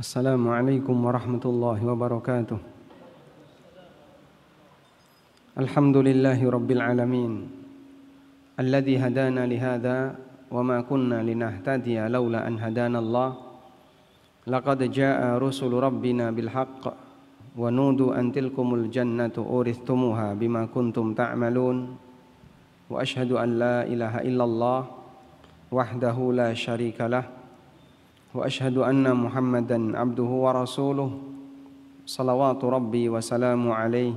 Assalamualaikum warahmatullahi wabarakatuh. Alhamdulillahi rabbil alamin, alladzi hadana lihada wa ma kunna linahtadiya laula an hadana Allah. Laqad jaa rusulu rabbina bil haqq wa nudu an tilkumul jannatu uristumuha bima kuntum ta'malun. Wa ashhadu an la ilaha illallah wahdahu la syarika lah. Wa ashhadu anna Muhammadan abduhu wa rasuluh. Salawatu rabbi wa salamu alaihi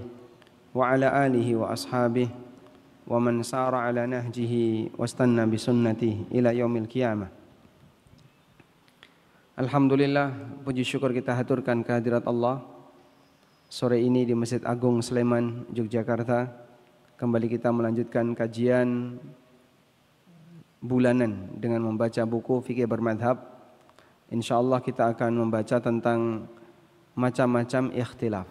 wa ala alihi wa ashabihi wa man sara ala nahjihi wastanna bi sunnatihi ila yaumil qiyamah. Alhamdulillah, puji syukur kita haturkan kehadirat Allah. Sore ini di Masjid Agung Sleman, Yogyakarta, kembali kita melanjutkan kajian bulanan dengan membaca buku fikih bermadhab. InsyaAllah kita akan membaca tentang macam-macam ikhtilaf.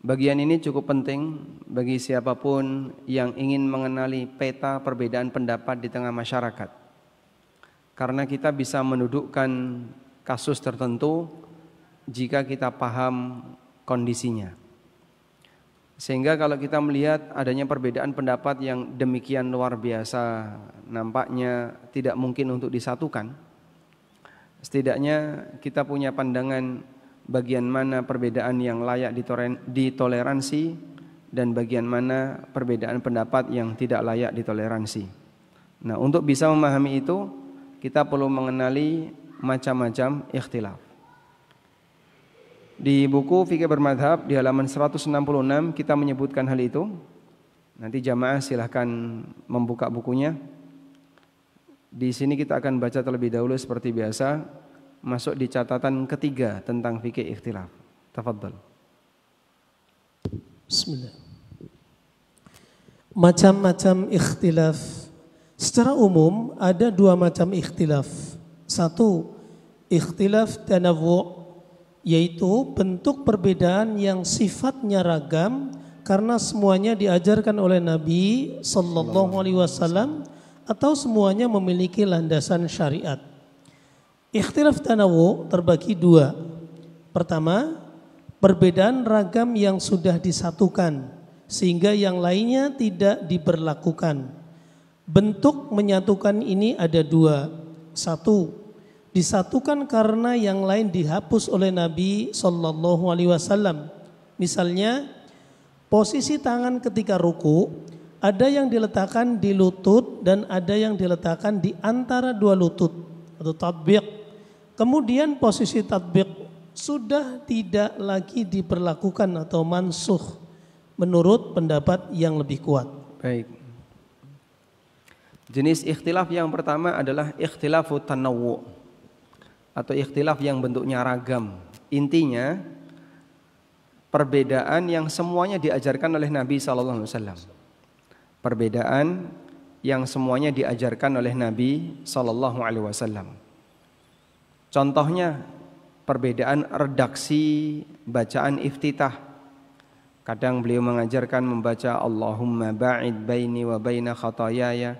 Bagian ini cukup penting bagi siapapun yang ingin mengenali peta perbedaan pendapat di tengah masyarakat. Karena kita bisa mendudukkan kasus tertentu jika kita paham kondisinya. Sehingga kalau kita melihat adanya perbedaan pendapat yang demikian luar biasa, nampaknya tidak mungkin untuk disatukan. Setidaknya kita punya pandangan bagian mana perbedaan yang layak ditoleransi dan bagian mana perbedaan pendapat yang tidak layak ditoleransi. Nah, untuk bisa memahami itu, kita perlu mengenali macam-macam ikhtilaf. Di buku Fikih Bermadhab di halaman 166 kita menyebutkan hal itu. Nanti jamaah silahkan membuka bukunya. Di sini kita akan baca terlebih dahulu seperti biasa, masuk di catatan ketiga tentang fikih ikhtilaf. Tafadhal. Bismillah. Macam-macam ikhtilaf. Secara umum ada dua macam ikhtilaf. Satu, ikhtilaf tanawwu', yaitu bentuk perbedaan yang sifatnya ragam karena semuanya diajarkan oleh Nabi sallallahu alaihi wasallam atau semuanya memiliki landasan syariat. Ikhtilaf tanawwu' terbagi dua. Pertama, perbedaan ragam yang sudah disatukan sehingga yang lainnya tidak diberlakukan. Bentuk menyatukan ini ada dua. Satu, disatukan karena yang lain dihapus oleh Nabi sallallahu alaihi wasallam. Misalnya, posisi tangan ketika ruku ada yang diletakkan di lutut dan ada yang diletakkan di antara dua lutut atau tatbiq. Kemudian posisi tatbiq sudah tidak lagi diberlakukan atau mansukh menurut pendapat yang lebih kuat. Baik. Jenis ikhtilaf yang pertama adalah ikhtilafu tanawwu' atau ikhtilaf yang bentuknya ragam. Intinya perbedaan yang semuanya diajarkan oleh Nabi sallallahu alaihi wasallam. Perbedaan yang semuanya diajarkan oleh Nabi sallallahu alaihi wasallam. Contohnya perbedaan redaksi bacaan iftitah. Kadang beliau mengajarkan membaca Allahumma ba'id baini wa baina khataayaya.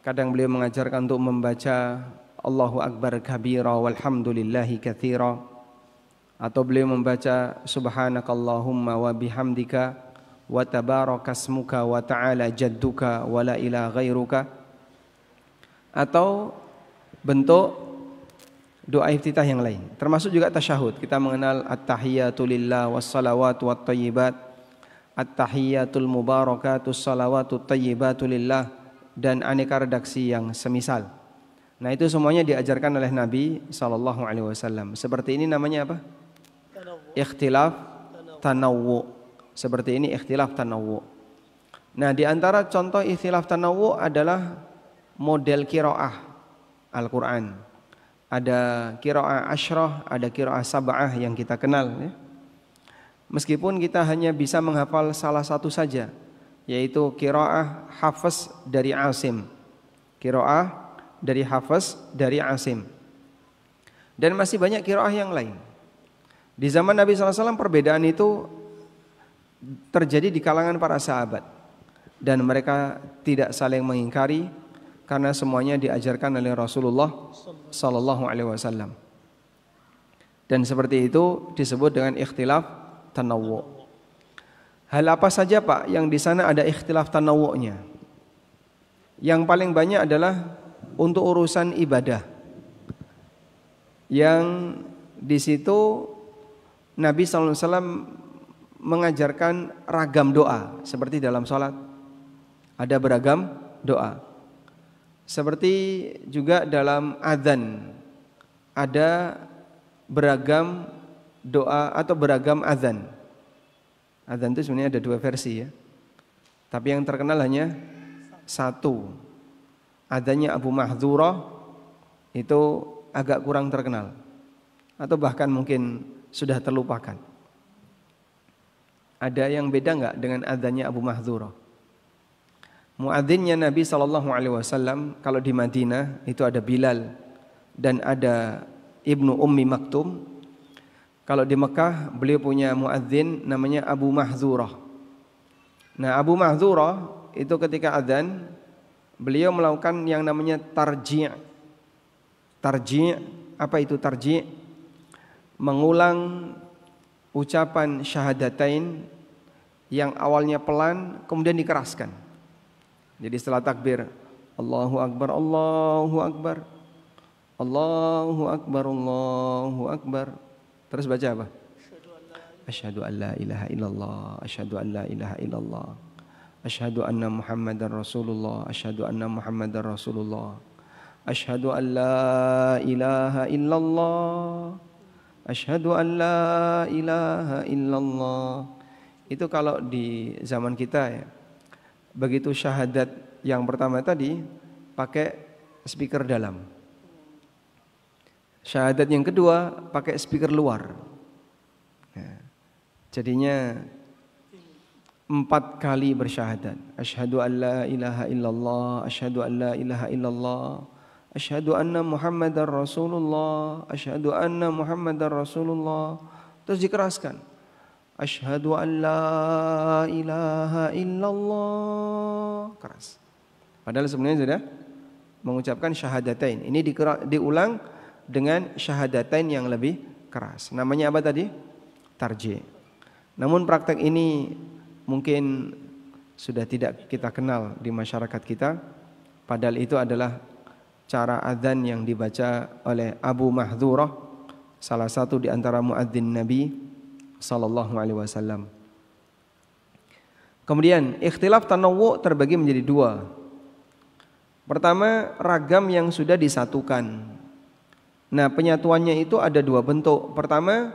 Kadang beliau mengajarkan untuk membaca Allahu Akbar kabira walhamdulillahi katsira, atau beliau membaca subhanakallahumma wa bihamdika wa tabarakasmuka wa ta'ala jadduka wa la ilaha ghairuka, atau bentuk doa iftitah yang lain, termasuk juga tasyahud. Kita mengenal at-tahiyatu lillah wassalawatu wattayyibat, at-tahiyatul mubarakatus salawatut tayyibatu lillah, dan aneka redaksi yang semisal. Nah, itu semuanya diajarkan oleh Nabi sallallahu alaihi wasallam. Seperti ini namanya apa? Ikhtilaf tanawwu'. Seperti ini ikhtilaf tanawwu'. Nah, di antara contoh ikhtilaf tanawwu' adalah model qiraah Al-Qur'an. Ada qiraah asyrah, ada qiraah sab'ah yang kita kenal ya. Meskipun kita hanya bisa menghafal salah satu saja, yaitu qiraah Hafs dari Asim. Qiraah dari Hafs dari Asim. Dan masih banyak qiraah yang lain. Di zaman Nabi SAW perbedaan itu terjadi di kalangan para sahabat. Dan mereka tidak saling mengingkari karena semuanya diajarkan oleh Rasulullah sallallahu alaihi wasallam. Dan seperti itu disebut dengan ikhtilaf tanawwu'. Hal apa saja Pak yang di sana ada ikhtilaf tanawu'nya? Yang paling banyak adalah untuk urusan ibadah. Yang di situ Nabi SAW mengajarkan ragam doa seperti dalam sholat. Ada beragam doa. Seperti juga dalam adzan ada beragam doa atau beragam adzan. Adzan itu sebenarnya ada 2 versi ya. Tapi yang terkenal hanya satu. Adzannya Abu Mahdhurah itu agak kurang terkenal. Atau bahkan mungkin sudah terlupakan. Ada yang beda enggak dengan adzannya Abu Mahdhurah? Muadzinnya Nabi SAW kalau di Madinah itu ada Bilal dan ada Ibnu Ummi Maktum. Kalau di Mekah beliau punya muadzin namanya Abu Mahdhurah. Nah, Abu Mahdhurah itu ketika adzan beliau melakukan yang namanya tarji'. Tarji', apa itu tarji'? Mengulang ucapan syahadatain yang awalnya pelan kemudian dikeraskan. Jadi setelah takbir Allahu Akbar, Allahu Akbar, Allahu Akbar, Allahu Akbar. Terus baca apa? Asyhadu an la ilaha illallah, asyhadu an la ilaha illallah, asyhadu anna Muhammadar Rasulullah, asyhadu anna Muhammadar Rasulullah, asyhadu an la ilaha illallah, asyhadu an la ilaha illallah. Itu kalau di zaman kita ya. Begitu syahadat yang pertama tadi pakai speaker dalam. Syahadat yang kedua pakai speaker luar. Ya. Jadinya 4 kali bersyahadat. Asyhadu an la ilaha illallah, asyhadu an la ilaha illallah, asyhadu anna Muhammadar Rasulullah, asyhadu anna Muhammadar Rasulullah. Terus dikeraskan. Asyhadu an la ilaha illallah. Keras. Padahal sebenarnya sudah mengucapkan syahadatain. Ini diulang dengan syahadatain yang lebih keras. Namanya apa tadi? Tarji'. Namun praktek ini mungkin sudah tidak kita kenal di masyarakat kita. Padahal itu adalah cara adzan yang dibaca oleh Abu Mahdhurah, salah satu di antara muadzin Nabi sallallahu alaihi wasallam. Kemudian ikhtilaf tanawwu' terbagi menjadi 2. Pertama, ragam yang sudah disatukan. Nah, penyatuannya itu ada 2 bentuk. Pertama,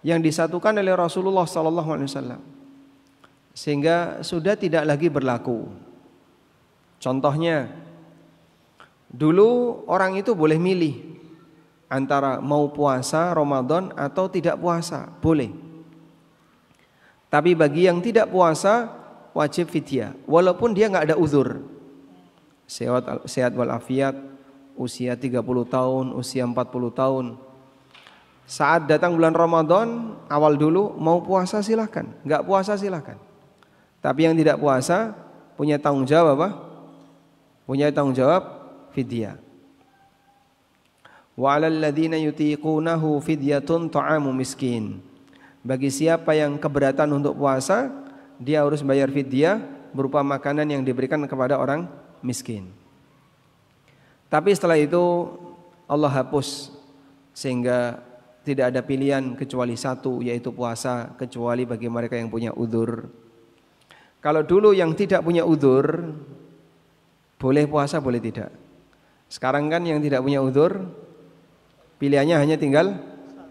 yang disatukan oleh Rasulullah sallallahu alaihi wasallam sehingga sudah tidak lagi berlaku. Contohnya, dulu orang itu boleh milih antara mau puasa Ramadan atau tidak puasa, boleh. Tapi bagi yang tidak puasa wajib fidyah, walaupun dia nggak ada uzur, sehat walafiat, usia 30 tahun, usia 40 tahun. Saat datang bulan Ramadan awal dulu mau puasa silahkan, nggak puasa silahkan. Tapi yang tidak puasa punya tanggung jawab apa? Punya tanggung jawab fidyah. Wa 'alal ladzina yutiqunahu fidyatun ta'amu miskin. Bagi siapa yang keberatan untuk puasa, dia harus bayar fidyah berupa makanan yang diberikan kepada orang miskin. Tapi setelah itu Allah hapus sehingga tidak ada pilihan kecuali satu, yaitu puasa, kecuali bagi mereka yang punya udzur. Kalau dulu yang tidak punya udzur boleh puasa, boleh tidak. Sekarang kan yang tidak punya udzur pilihannya hanya tinggal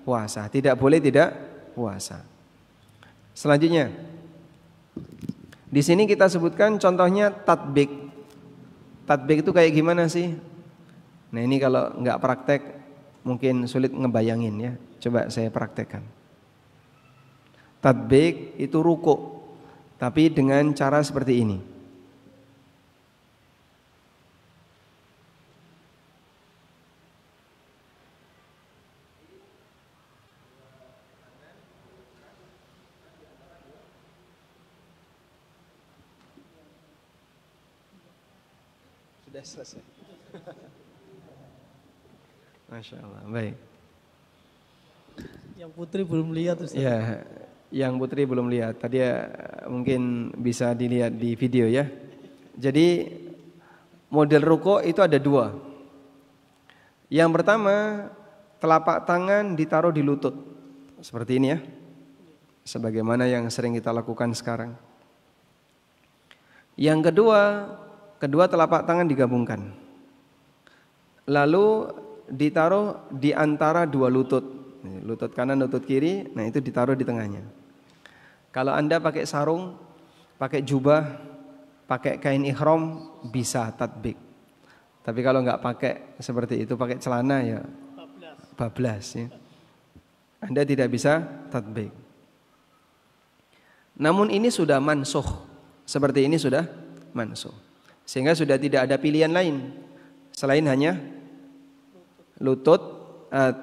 puasa, tidak boleh tidak puasa. Selanjutnya, di sini kita sebutkan contohnya tatbik. Tatbik itu kayak gimana sih? Nah, ini kalau nggak praktek mungkin sulit ngebayangin ya. Coba saya praktekkan. Tatbik itu ruku', tapi dengan cara seperti ini. Sudah selesai. Masya Allah, baik. Yang putri belum lihat Ustaz. Ya, yang putri belum lihat. Tadi mungkin bisa dilihat di video ya. Jadi model ruko itu ada dua. Yang pertama, telapak tangan ditaruh di lutut. Seperti ini ya. Sebagaimana yang sering kita lakukan sekarang. Yang kedua telapak tangan digabungkan. Lalu ditaruh di antara dua lutut. Lutut kanan, lutut kiri, nah itu ditaruh di tengahnya. Kalau Anda pakai sarung, pakai jubah, pakai kain ihram, bisa tatbik. Tapi kalau nggak pakai seperti itu, pakai celana ya bablas ya. Anda tidak bisa tatbik. Namun ini sudah mansuh. Seperti ini sudah mansuh. Sehingga sudah tidak ada pilihan lain selain hanya lutut,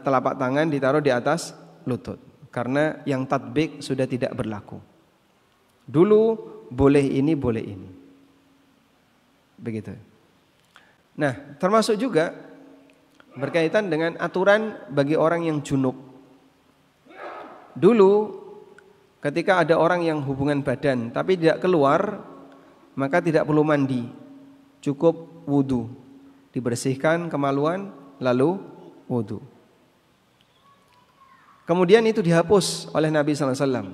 telapak tangan ditaruh di atas lutut. Karena yang tatbik sudah tidak berlaku. Dulu boleh ini, boleh ini. Begitu. Nah, termasuk juga berkaitan dengan aturan bagi orang yang junub. Dulu ketika ada orang yang hubungan badan tapi tidak keluar, maka tidak perlu mandi, cukup wudu, dibersihkan kemaluan lalu wudu. Kemudian itu dihapus oleh Nabi SAW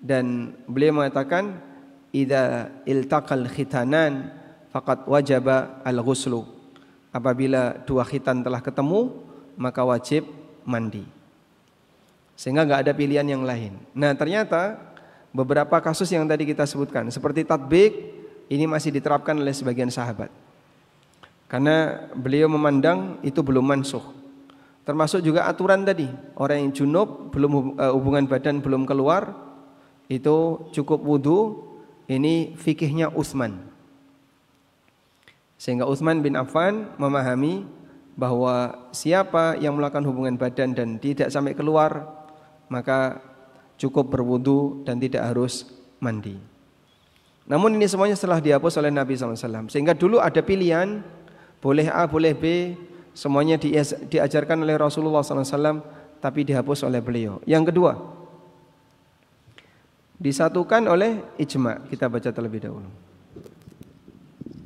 dan beliau mengatakan, idza iltaqal khitanan faqad wajaba al-ghuslu. Apabila dua khitan telah ketemu, maka wajib mandi. Sehingga nggak ada pilihan yang lain. Nah, ternyata beberapa kasus yang tadi kita sebutkan seperti tatbik ini masih diterapkan oleh sebagian sahabat. Karena beliau memandang itu belum mansuh. Termasuk juga aturan tadi, orang yang junub belum hubungan badan belum keluar itu cukup wudu. Ini fikihnya Utsman. Sehingga Utsman bin Affan memahami bahwa siapa yang melakukan hubungan badan dan tidak sampai keluar, maka cukup berwudu dan tidak harus mandi. Namun ini semuanya setelah dihapus oleh Nabi SAW. Sehingga dulu ada pilihan, boleh A, boleh B, semuanya diajarkan oleh Rasulullah SAW, tapi dihapus oleh beliau. Yang kedua, disatukan oleh ijma. Kita baca terlebih dahulu.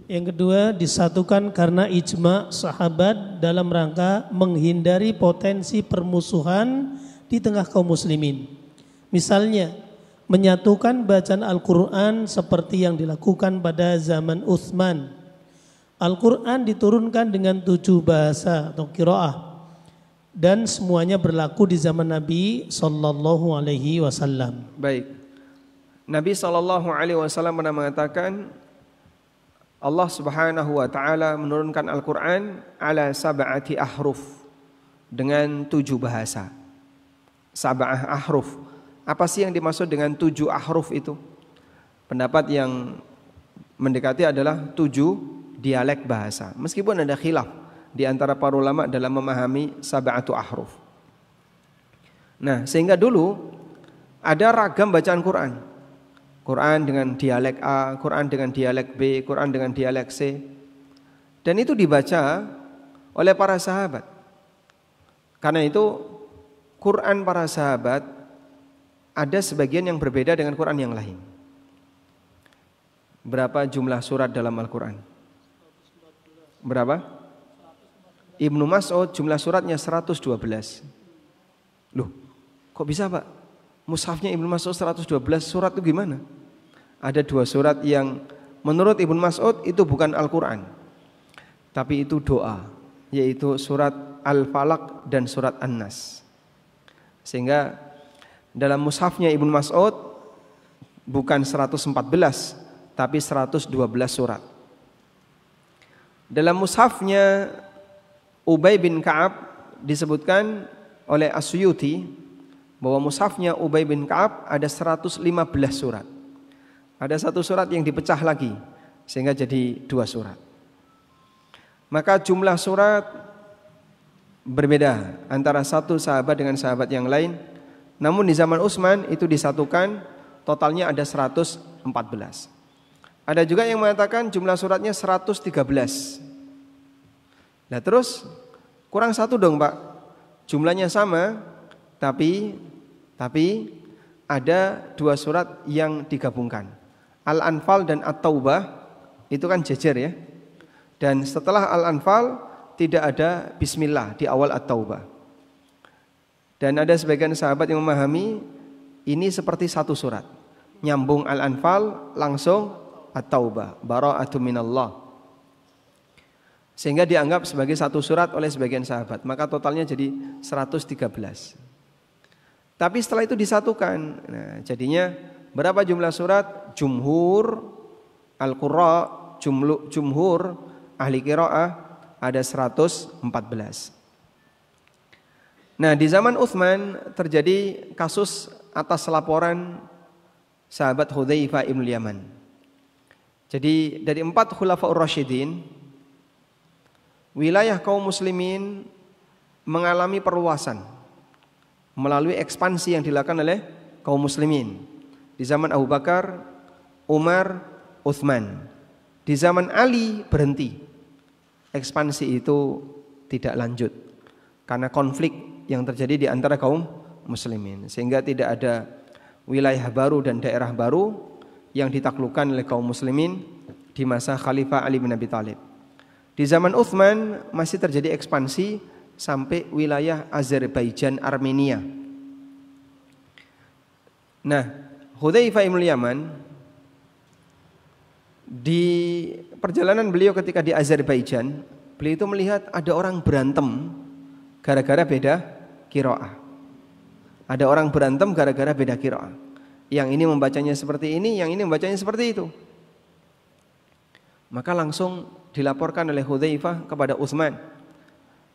Yang kedua, disatukan karena ijma sahabat dalam rangka menghindari potensi permusuhan di tengah kaum muslimin. Misalnya, menyatukan bacaan Al-Quran seperti yang dilakukan pada zaman Utsman. Al-Quran diturunkan dengan 7 bahasa atau qiraah dan semuanya berlaku di zaman Nabi sallallahu alaihi wasallam. Baik. Nabi sallallahu alaihi wasallam pernah mengatakan, Allah Subhanahu wa taala menurunkan Al-Quran ala sab'ati ahruf, dengan 7 bahasa. Sab'ah ahruf. Apa sih yang dimaksud dengan 7 ahruf itu? Pendapat yang mendekati adalah 7 dialek bahasa. Meskipun ada khilaf di antara para ulama dalam memahami sab'atu ahruf. Nah, sehingga dulu ada ragam bacaan Quran. Quran dengan dialek A, Quran dengan dialek B, Quran dengan dialek C. Dan itu dibaca oleh para sahabat. Karena itu Quran para sahabat ada sebagian yang berbeda dengan Quran yang lain. Berapa jumlah surat dalam Al-Quran? Berapa? Ibnu Mas'ud jumlah suratnya 112. Loh, kok bisa Pak? Mushafnya Ibnu Mas'ud 112 surat itu gimana? Ada 2 surat yang menurut Ibnu Mas'ud itu bukan Al-Quran, tapi itu doa, yaitu surat Al-Falaq dan surat An-Nas. Sehingga dalam mushafnya Ibnu Mas'ud bukan 114, tapi 112 surat. Dalam mushafnya Ubay bin Ka'ab disebutkan oleh As-Suyuti bahwa mushafnya Ubay bin Ka'ab ada 115 surat. Ada 1 surat yang dipecah lagi sehingga jadi 2 surat. Maka jumlah surat berbeda antara satu sahabat dengan sahabat yang lain. Namun di zaman Utsman itu disatukan, totalnya ada 114. Ada juga yang mengatakan jumlah suratnya 113. Nah terus kurang 1 dong Pak. Jumlahnya sama, Tapi ada dua surat yang digabungkan. Al-Anfal dan At-Taubah itu kan jejer ya. Dan setelah Al-Anfal tidak ada bismillah di awal At-Taubah. Dan ada sebagian sahabat yang memahami ini seperti satu surat. Nyambung Al-Anfal langsung At-Taubah, bara'atu minallah. Sehingga dianggap sebagai satu surat oleh sebagian sahabat. Maka totalnya jadi 113. Tapi setelah itu disatukan. Nah, jadinya berapa jumlah surat? Jumhur Al-Qurra, jumhur ahli qiraah ada 114. Nah, di zaman Utsman terjadi kasus atas laporan sahabat Hudzaifah ibn Yaman. Jadi dari 4 khulafaur rasyidin, wilayah kaum muslimin mengalami perluasan melalui ekspansi yang dilakukan oleh kaum muslimin. Di zaman Abu Bakar, Umar, Utsman. Di zaman Ali berhenti. Ekspansi itu tidak lanjut karena konflik yang terjadi di antara kaum muslimin, sehingga tidak ada wilayah baru dan daerah baru yang ditaklukkan oleh kaum muslimin di masa Khalifah Ali bin Abi Thalib. Di zaman Utsman masih terjadi ekspansi sampai wilayah Azerbaijan, Armenia. Nah, Hudzaifah ibn Yaman di perjalanan beliau ketika di Azerbaijan, beliau itu melihat ada orang berantem gara-gara beda qiraah. Ada orang berantem gara-gara beda qiraah. Yang ini membacanya seperti ini, yang ini membacanya seperti itu. Maka langsung dilaporkan oleh Hudzaifah kepada Utsman.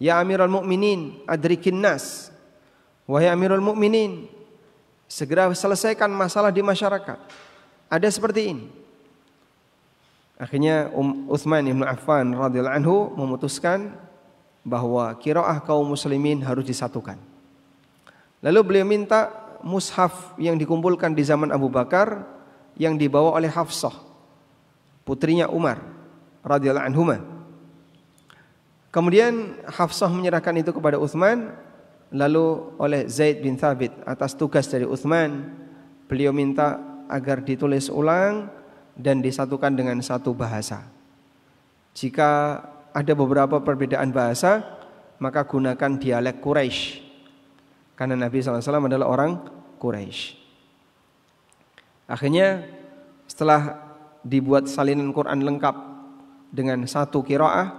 Ya Amirul Mukminin, adrikin nas. Wahai Amirul Mukminin, segera selesaikan masalah di masyarakat. Ada seperti ini. Akhirnya Utsman bin Affan radhiyallahu anhu memutuskan bahwa qiraah kaum muslimin harus disatukan. Lalu beliau minta mushaf yang dikumpulkan di zaman Abu Bakar yang dibawa oleh Hafsah, putrinya Umar radhiyallahu anhuma. Kemudian Hafsah menyerahkan itu kepada Utsman, lalu oleh Zaid bin Thabit atas tugas dari Utsman, beliau minta agar ditulis ulang dan disatukan dengan satu bahasa. Jika ada beberapa perbedaan bahasa, maka gunakan dialek Quraisy, karena Nabi SAW adalah orang Quraisy. Akhirnya setelah dibuat salinan Quran lengkap dengan satu qiraah,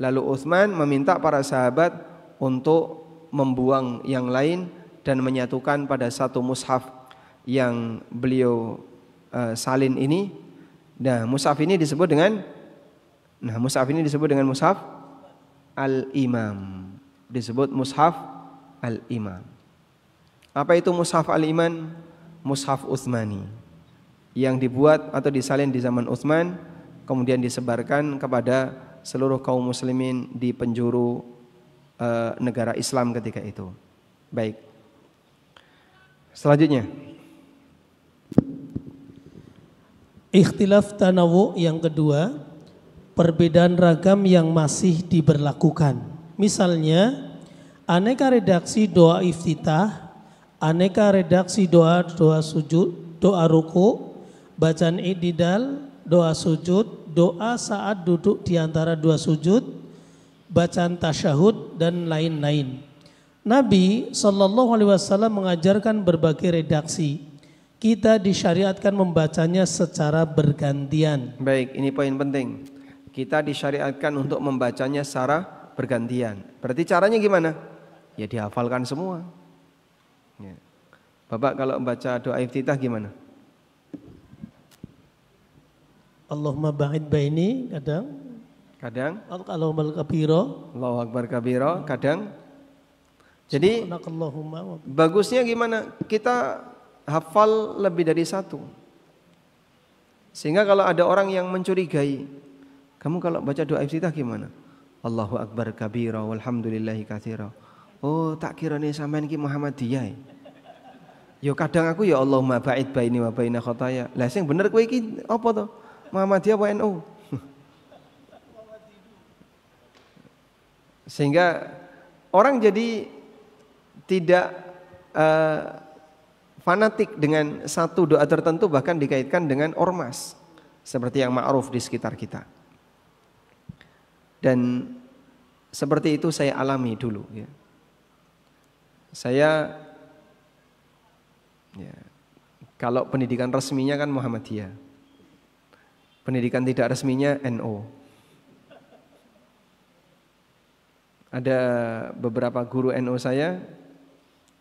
lalu Utsman meminta para sahabat untuk membuang yang lain dan menyatukan pada satu mushaf yang beliau salin ini. Nah, mushaf ini disebut dengan mushaf al-Imam. Disebut mushaf al-Imam. Apa itu mushaf al-Imam? Mushaf Utsmani yang dibuat atau disalin di zaman Utsman, kemudian disebarkan kepada seluruh kaum muslimin di penjuru negara Islam ketika itu. Baik. Selanjutnya, ikhtilaf tanawu yang kedua, perbedaan ragam yang masih diberlakukan. Misalnya, aneka redaksi doa iftitah, aneka redaksi doa sujud, doa ruku, bacaan i'tidal, doa sujud, doa saat duduk di antara dua sujud, bacaan tasyahud dan lain-lain. Nabi SAW mengajarkan berbagai redaksi. Kita disyariatkan membacanya secara bergantian. Baik, ini poin penting. Kita disyariatkan untuk membacanya secara bergantian. Berarti caranya gimana? Ya dihafalkan semua. Ya. Bapak kalau membaca doa iftitah gimana? Allahumma ba'id baini kadang Allahumma al-kabiro, Allahu akbar kabiro kadang. Jadi bagusnya gimana? Kita hafal lebih dari satu. Sehingga kalau ada orang yang mencurigai, kamu kalau baca doa iftitah gimana? Allahu akbar kabiro walhamdulillahi katsira. Oh, tak kira nih sampean ki Muhammadiyah. Yo kadang aku ya Allahumma ba'id baini wa baina khotoya. Lah sing bener kowe iki apa to? Muhammadiyah apa NU? Sehingga orang jadi tidak fanatik dengan satu doa tertentu, bahkan dikaitkan dengan ormas seperti yang ma'ruf di sekitar kita. Dan seperti itu saya alami dulu ya. Saya ya, kalau pendidikan resminya kan Muhammadiyah, pendidikan tidak resminya NO. Ada beberapa guru NO saya,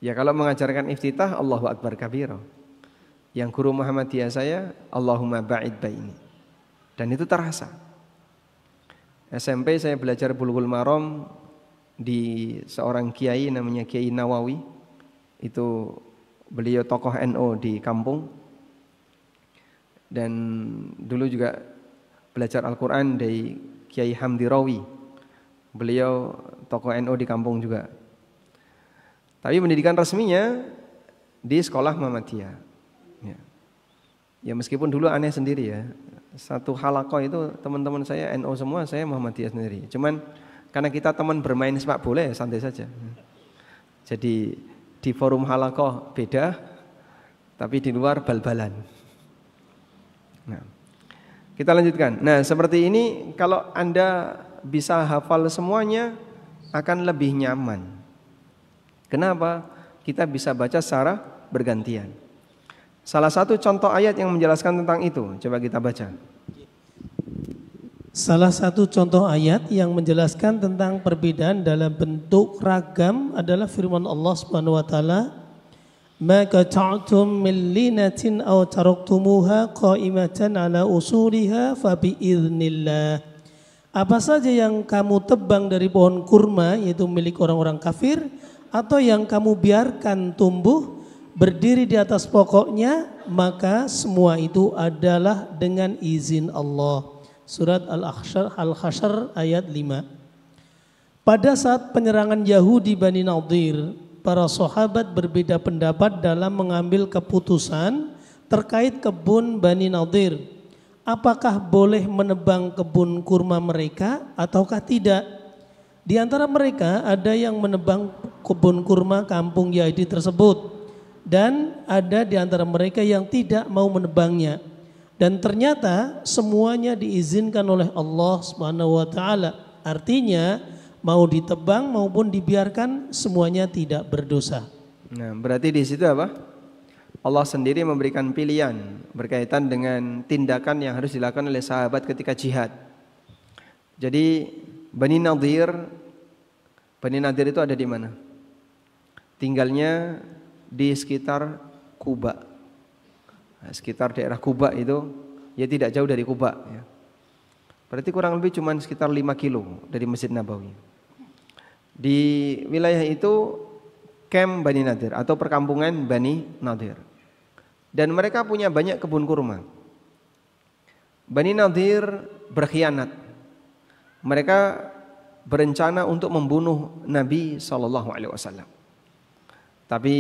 ya kalau mengajarkan iftitah Allahu Akbar kabira. Yang guru Muhammadiyah saya Allahumma ba'id baini. Dan itu terasa. SMP saya belajar Bulughul Maram di seorang kiai namanya Kiai Nawawi. Itu beliau tokoh NO di kampung. Dan dulu juga belajar Al-Quran dari Kiai Hamdi Rawi. Beliau tokoh NO di kampung juga. Tapi pendidikan resminya di sekolah Muhammadiyah. Ya meskipun dulu aneh sendiri ya. Satu halaqah itu teman-teman saya NO semua, saya Muhammadiyah sendiri. Cuman karena kita teman bermain sepak bola ya santai saja. Jadi di forum halaqah beda, tapi di luar bal-balan. Nah, kita lanjutkan. Nah seperti ini kalau Anda bisa hafal semuanya akan lebih nyaman. Kenapa? Kita bisa baca secara bergantian. Salah satu contoh ayat yang menjelaskan tentang itu, coba kita baca. Salah satu contoh ayat yang menjelaskan tentang perbedaan dalam bentuk ragam adalah firman Allah Subhanahu wa taala, "Ma qata'tum min linatin aw taraktumuha qa'imatan ala usuliha fa bi idznillah." Apa saja yang kamu tebang dari pohon kurma, yaitu milik orang-orang kafir, atau yang kamu biarkan tumbuh berdiri di atas pokoknya, maka semua itu adalah dengan izin Allah. Surat Al-Hasyr ayat 5. Pada saat penyerangan Yahudi Bani Nadir, para sahabat berbeda pendapat dalam mengambil keputusan terkait kebun Bani Nadir. Apakah boleh menebang kebun kurma mereka ataukah tidak? Di antara mereka ada yang menebang kebun kurma kampung Yahudi tersebut, dan ada di antara mereka yang tidak mau menebangnya. Dan ternyata semuanya diizinkan oleh Allah Subhanahu wa taala. Artinya mau ditebang maupun dibiarkan semuanya tidak berdosa. Nah, berarti di situ apa? Allah sendiri memberikan pilihan berkaitan dengan tindakan yang harus dilakukan oleh sahabat ketika jihad. Jadi Bani Nadir itu ada di mana? Tinggalnya di sekitar Kuba, sekitar daerah Kuba itu ya tidak jauh dari Kuba ya. Berarti kurang lebih cuma sekitar 5 kilo dari Masjid Nabawi. Di wilayah itu camp Bani Nadir atau perkampungan Bani Nadir, dan mereka punya banyak kebun kurma. Bani Nadir berkhianat. Mereka berencana untuk membunuh Nabi SAW. Tapi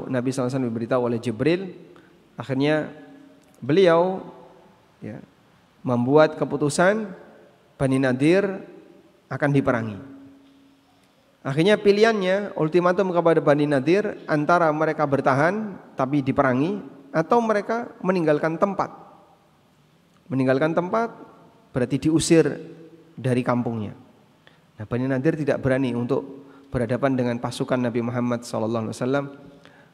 Nabi SAW diberitahu oleh Jibril. Akhirnya beliau ya, membuat keputusan Bani Nadir akan diperangi. Akhirnya pilihannya, ultimatum kepada Bani Nadir, antara mereka bertahan tapi diperangi, atau mereka meninggalkan tempat. Meninggalkan tempat berarti diusir dari kampungnya. Nah, Bani Nadir tidak berani untuk berhadapan dengan pasukan Nabi Muhammad SAW.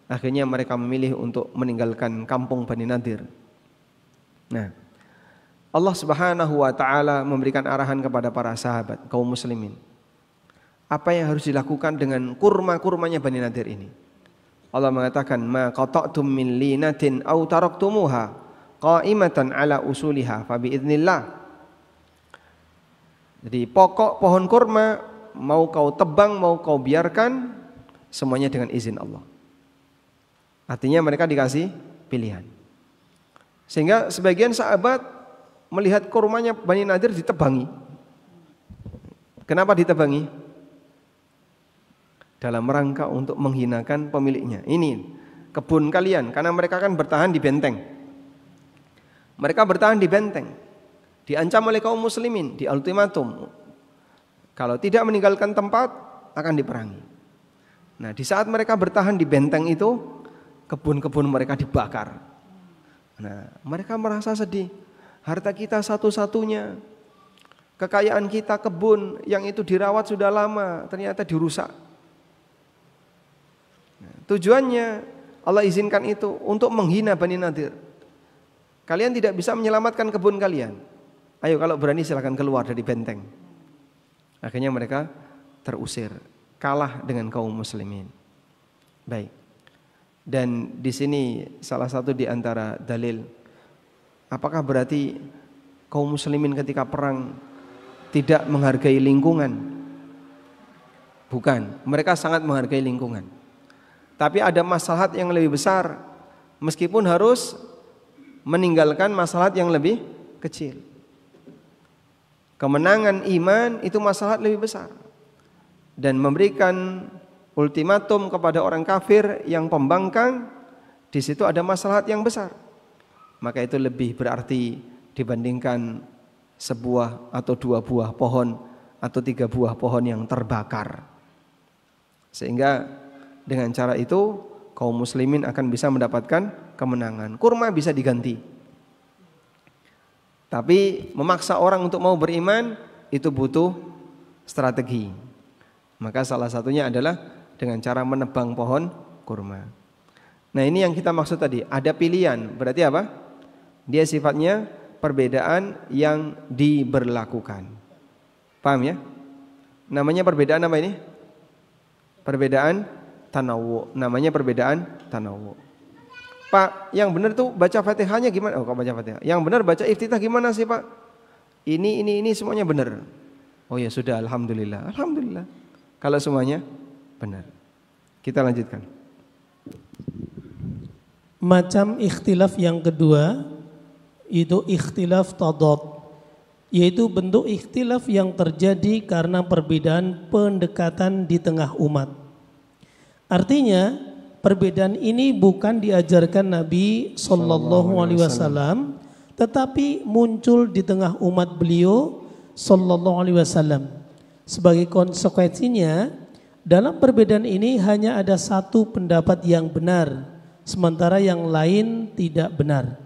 Akhirnya mereka memilih untuk meninggalkan kampung Bani Nadir. Nah, Allah Subhanahu wa taala memberikan arahan kepada para sahabat kaum muslimin. Apa yang harus dilakukan dengan kurma-kurmanya Bani Nadir ini? Allah mengatakan, "Ma qata'tum min linatin aw taraktumuha qa'imatan ala usuliha fa bi idznillah." Jadi pokok pohon kurma mau kau tebang, mau kau biarkan, semuanya dengan izin Allah. Artinya mereka dikasih pilihan. Sehingga sebagian sahabat melihat kurmanya Bani Nadir ditebangi. Kenapa ditebangi? Dalam rangka untuk menghinakan pemiliknya. Ini kebun kalian, karena mereka kan bertahan di benteng. Mereka bertahan di benteng, diancam oleh kaum muslimin, di ultimatum. Kalau tidak meninggalkan tempat akan diperangi. Nah, di saat mereka bertahan di benteng itu, kebun-kebun mereka dibakar. Nah, mereka merasa sedih. Harta kita satu-satunya, kekayaan kita kebun yang itu dirawat sudah lama, ternyata dirusak. Nah, tujuannya Allah izinkan itu untuk menghina Bani Nadir. Kalian tidak bisa menyelamatkan kebun kalian. Ayo kalau berani silakan keluar dari benteng. Akhirnya mereka terusir, kalah dengan kaum muslimin. Baik. Dan di sini salah satu di antara dalil, apakah berarti kaum muslimin ketika perang tidak menghargai lingkungan? Bukan, mereka sangat menghargai lingkungan. Tapi ada maslahat yang lebih besar, meskipun harus meninggalkan maslahat yang lebih kecil. Kemenangan iman itu maslahat lebih besar. Dan memberikan ultimatum kepada orang kafir yang pembangkang, di situ ada maslahat yang besar. Maka itu lebih berarti dibandingkan sebuah atau 2 buah pohon atau 3 buah pohon yang terbakar. Sehingga dengan cara itu kaum muslimin akan bisa mendapatkan kemenangan. Kurma bisa diganti. Tapi memaksa orang untuk mau beriman itu butuh strategi. Maka salah satunya adalah dengan cara menebang pohon kurma. Nah, ini yang kita maksud tadi, ada pilihan. Berarti apa? Dia sifatnya perbedaan yang diberlakukan. Paham ya? Namanya perbedaan apa ini? Perbedaan tanawu. Namanya perbedaan tanawu. Pak, yang benar tuh baca Fatihahnya gimana? Oh, kok baca Fatihah? Yang benar baca iftitah gimana sih, Pak? Ini semuanya benar. Oh ya sudah, alhamdulillah. Alhamdulillah. Kalau semuanya benar. Kita lanjutkan. Macam ikhtilaf yang kedua itu ikhtilaf tadad, yaitu bentuk ikhtilaf yang terjadi karena perbedaan pendekatan di tengah umat. Artinya perbedaan ini bukan diajarkan Nabi Sallallahu Alaihi Wasallam, tetapi muncul di tengah umat beliau Sallallahu Alaihi Wasallam. Sebagai konsekuensinya, dalam perbedaan ini hanya ada satu pendapat yang benar, sementara yang lain tidak benar.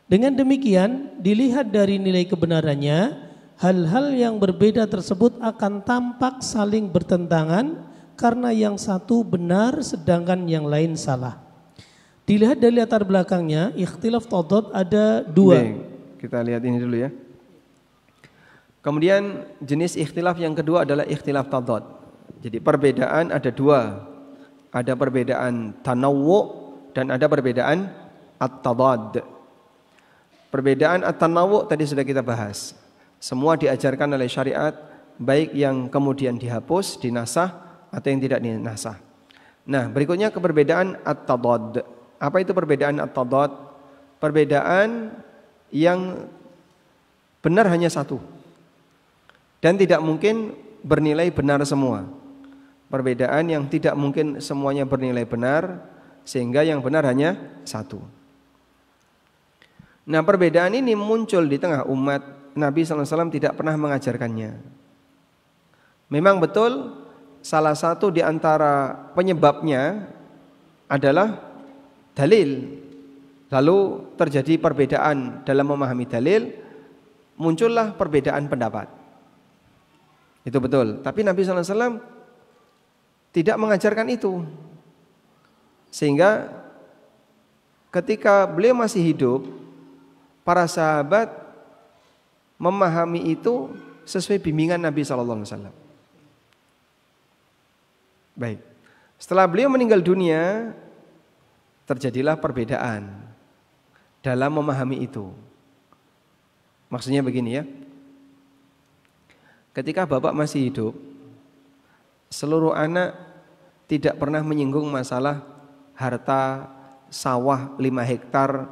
Dengan demikian, dilihat dari nilai kebenarannya, hal-hal yang berbeda tersebut akan tampak saling bertentangan, karena yang satu benar sedangkan yang lain salah. Dilihat dari latar belakangnya, ikhtilaf tadad ada 2. Baik, kita lihat ini dulu ya. Kemudian jenis ikhtilaf yang kedua adalah ikhtilaf tadad. Jadi perbedaan ada 2. Ada perbedaan tanawwu dan ada perbedaan at-tadad. Perbedaan at-tanawwu tadi sudah kita bahas. Semua diajarkan oleh syariat, baik yang kemudian dihapus, dinasah, atau yang tidak dinasah. Nah, berikutnya perbedaan at-tadad. Apa itu perbedaan at-tadad? Perbedaan yang benar hanya satu dan tidak mungkin bernilai benar semua. Perbedaan yang tidak mungkin semuanya bernilai benar, sehingga yang benar hanya satu. Nah, perbedaan ini muncul di tengah umat. Nabi SAW tidak pernah mengajarkannya. Memang betul, salah satu di antara penyebabnya adalah dalil. Lalu terjadi perbedaan dalam memahami dalil, muncullah perbedaan pendapat. Itu betul. Tapi Nabi SAW tidak mengajarkan itu. Sehingga ketika beliau masih hidup, para sahabat memahami itu sesuai bimbingan Nabi SAW. Baik, setelah beliau meninggal dunia, terjadilah perbedaan dalam memahami itu. Maksudnya begini ya, ketika bapak masih hidup, seluruh anak tidak pernah menyinggung masalah harta sawah 5 hektar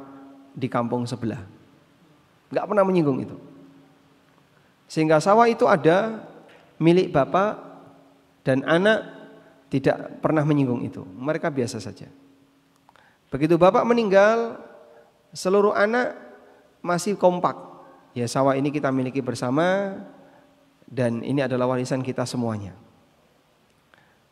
di kampung sebelah. Enggak pernah menyinggung itu. Sehingga sawah itu ada milik bapak dan anak tidak pernah menyinggung itu. Mereka biasa saja. Begitu bapak meninggal, seluruh anak masih kompak. Ya, sawah ini kita miliki bersama dan ini adalah warisan kita semuanya.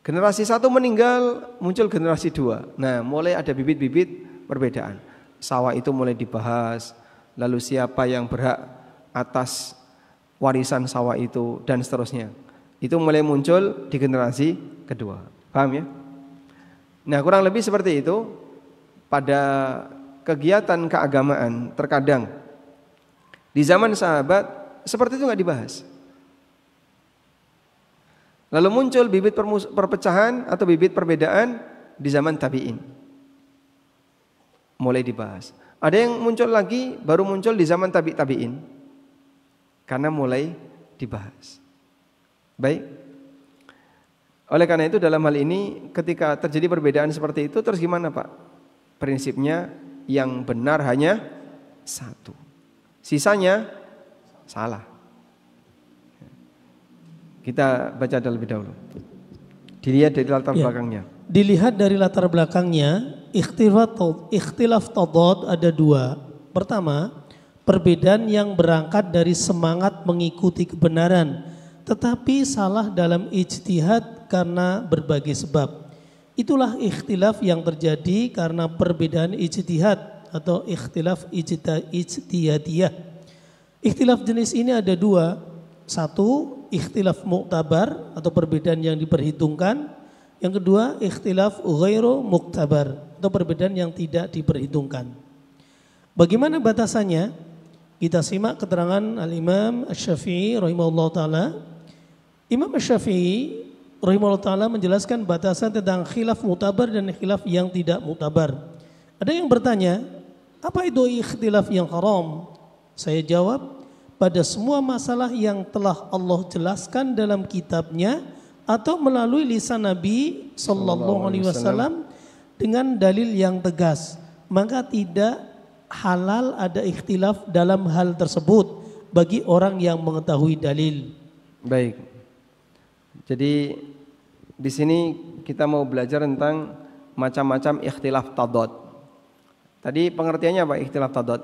Generasi satu meninggal, muncul generasi dua. Nah, mulai ada bibit-bibit perbedaan. Sawah itu mulai dibahas, lalu siapa yang berhak atas warisan sawah itu, dan seterusnya. Itu mulai muncul di generasi kedua. Paham ya? Nah, kurang lebih seperti itu. Pada kegiatan keagamaan terkadang di zaman sahabat seperti itu nggak dibahas. Lalu muncul bibit perpecahan atau bibit perbedaan di zaman tabi'in. Mulai dibahas. Ada yang muncul lagi, baru muncul di zaman tabi'in. Karena mulai dibahas. Baik. Oleh karena itu dalam hal ini ketika terjadi perbedaan seperti itu, terus gimana Pak? Prinsipnya yang benar hanya satu. Sisanya salah. Kita baca terlebih dahulu. Dilihat dari latar belakangnya. Dilihat dari latar belakangnya, ikhtilaf tadad ada dua. Pertama, perbedaan yang berangkat dari semangat mengikuti kebenaran, tetapi salah dalam ijtihad karena berbagai sebab. Itulah ikhtilaf yang terjadi karena perbedaan ijtihad atau ikhtilaf ijtihadiyah. Ikhtilaf jenis ini ada dua. Satu, ikhtilaf mu'tabar atau perbedaan yang diperhitungkan. Yang kedua, ikhtilaf ghairu mu'tabar atau perbedaan yang tidak diperhitungkan. Bagaimana batasannya? Kita simak keterangan Al-Imam Asy-Syafi'i rahimahullah ta'ala. Imam Asy-Syafi'i rahimahullah ta'ala menjelaskan batasan tentang khilaf mu'tabar dan khilaf yang tidak mu'tabar. Ada yang bertanya, apa itu ikhtilaf yang haram? Saya jawab, pada semua masalah yang telah Allah jelaskan dalam kitabnya atau melalui lisan Nabi sallallahu alaihi wasallam dengan dalil yang tegas, maka tidak halal ada ikhtilaf dalam hal tersebut bagi orang yang mengetahui dalil. Baik. Jadi di sini kita mau belajar tentang macam-macam ikhtilaf tadad. Tadi pengertiannya apa ikhtilaf tadad?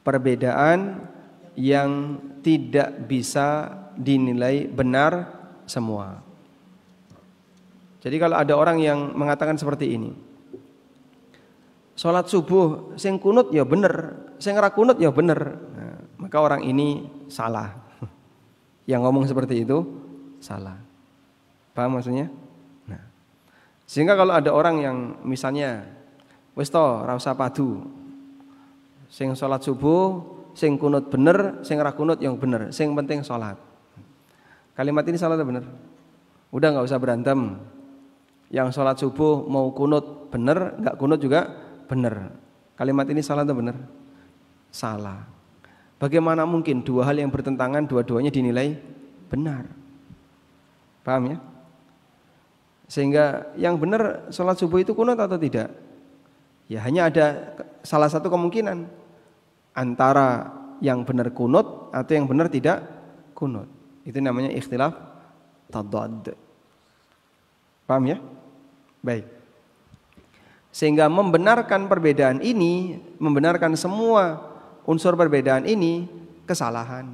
Perbedaan yang tidak bisa dinilai benar semua. Jadi kalau ada orang yang mengatakan seperti ini, sholat subuh sing kunut ya bener, sing ra kunut ya bener, nah, maka orang ini salah. Yang ngomong seperti itu salah. Paham maksudnya? Nah, sehingga kalau ada orang yang misalnya wis to ra usah padu, sing sholat subuh sing kunut bener, sing ra kunut yang bener, sing penting sholat. Kalimat ini salah atau bener? Udah nggak usah berantem. Yang sholat subuh mau kunut bener, nggak kunut juga bener. Kalimat ini salah atau bener? Salah. Bagaimana mungkin dua hal yang bertentangan dua-duanya dinilai benar? Paham ya? Sehingga yang benar sholat subuh itu kunut atau tidak? Ya hanya ada salah satu kemungkinan. Antara yang benar kunut atau yang benar tidak kunut. Itu namanya ikhtilaf tadad. Paham ya? Baik. Sehingga membenarkan perbedaan ini, membenarkan semua unsur perbedaan ini kesalahan.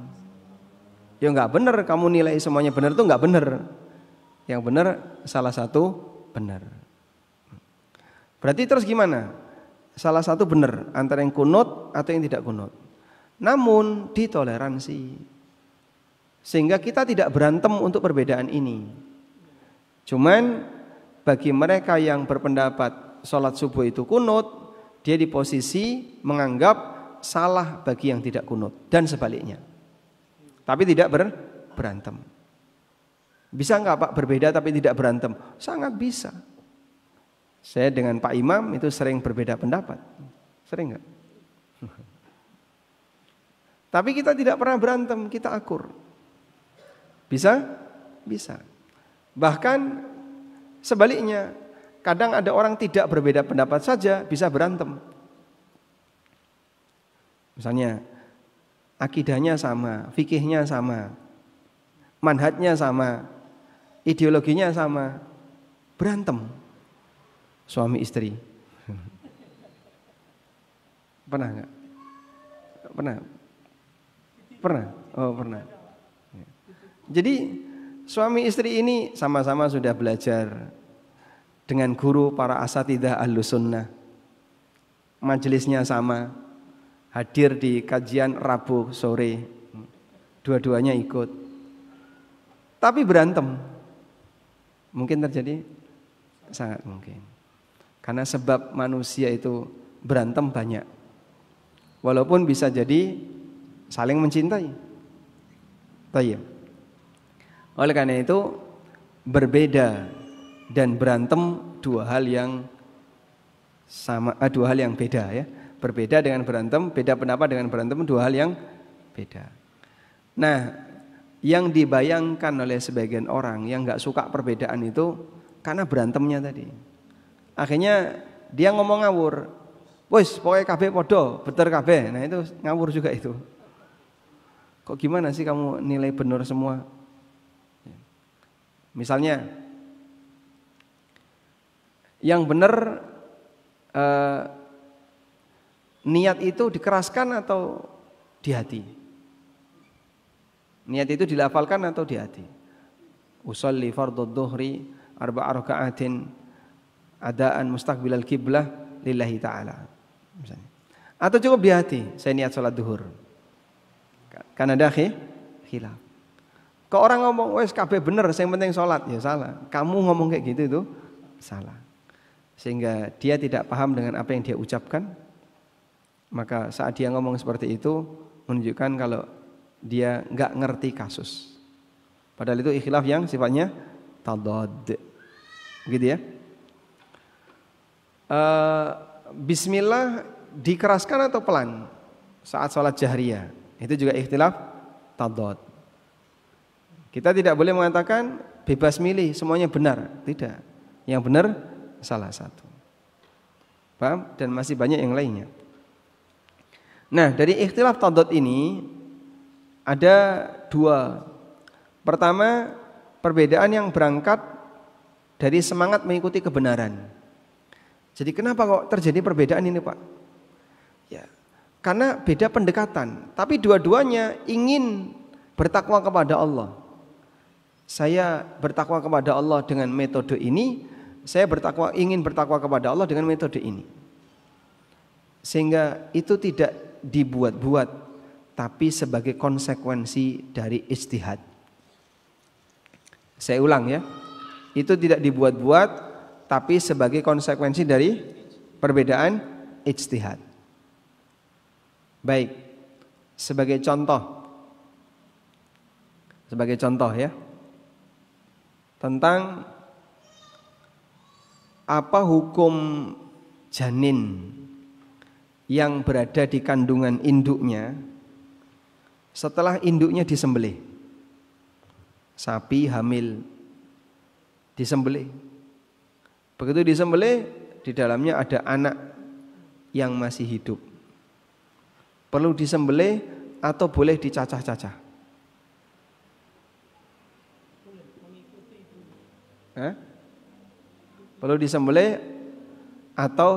Ya enggak benar kamu nilai semuanya benar itu enggak benar. Yang benar salah satu benar. Berarti terus gimana? Salah satu benar antara yang kunut atau yang tidak kunut. Namun ditoleransi. Sehingga kita tidak berantem untuk perbedaan ini. Cuman bagi mereka yang berpendapat sholat subuh itu kunut, dia di posisi menganggap salah bagi yang tidak kunut dan sebaliknya. Tapi tidak berantem. Bisa enggak Pak berbeda tapi tidak berantem? Sangat bisa. Saya dengan Pak Imam itu sering berbeda pendapat. Sering enggak? Tapi kita tidak pernah berantem, kita akur. Bisa? Bisa. Bahkan sebaliknya, kadang ada orang tidak berbeda pendapat saja bisa berantem. Misalnya, akidahnya sama, fikihnya sama, manhajnya sama, ideologinya sama, berantem. Suami istri. Pernah enggak? Pernah? Pernah? Oh pernah. Jadi suami istri ini sama-sama sudah belajar dengan guru para asatidzah Ahlus Sunnah. Majelisnya sama, hadir di kajian Rabu sore, dua-duanya ikut. Tapi berantem. Mungkin terjadi? Sangat mungkin. Karena sebab manusia itu berantem banyak. Walaupun bisa jadi saling mencintai. Tayyib. Oleh karena itu berbeda dan berantem dua hal yang sama, dua hal yang beda ya. Berbeda dengan berantem, beda pendapat dengan berantem, dua hal yang beda. Nah, yang dibayangkan oleh sebagian orang yang nggak suka perbedaan itu karena berantemnya tadi. Akhirnya dia ngomong ngawur. Wes, pokoknya kabeh podo, bener kabeh. Nah itu ngawur juga itu. Kok gimana sih kamu nilai benar semua? Misalnya, yang benar niat itu dikeraskan atau di hati? Niat itu dilafalkan atau di hati? Usolli fardhu dhuhri arba'a raka'atin adaan mustaqbilal qiblah lillahi ta'ala. Misalnya. Atau cukup di hati, saya niat sholat duhur. Kan ada khilaf. Kalau orang ngomong, wes kabeh bener, yang penting sholat, ya salah. Kamu ngomong kayak gitu itu salah. Sehingga dia tidak paham dengan apa yang dia ucapkan. Maka saat dia ngomong seperti itu menunjukkan kalau dia nggak ngerti kasus. Padahal itu ikhtilaf yang sifatnya tadad. Gitu ya. Bismillah dikeraskan atau pelan saat sholat jahriyah? Itu juga ikhtilaf tadad. Kita tidak boleh mengatakan bebas milih semuanya benar, tidak. Yang benar salah satu. Paham? Dan masih banyak yang lainnya. Nah, dari ikhtilaf tadad ini ada dua. Pertama, perbedaan yang berangkat dari semangat mengikuti kebenaran. Jadi kenapa kok terjadi perbedaan ini, Pak? Ya, karena beda pendekatan, tapi dua-duanya ingin bertakwa kepada Allah. Saya bertakwa kepada Allah dengan metode ini, saya ingin bertakwa kepada Allah dengan metode ini. Sehingga itu tidak dibuat-buat, tapi sebagai konsekuensi dari ijtihad. Saya ulang ya, itu tidak dibuat-buat, tapi sebagai konsekuensi dari perbedaan ijtihad. Baik, sebagai contoh ya, tentang apa hukum janin yang berada di kandungan induknya setelah induknya disembelih. Sapi hamil disembelih. Begitu disembelih, di dalamnya ada anak yang masih hidup. Perlu disembelih atau boleh dicacah-cacah? Perlu disembelih atau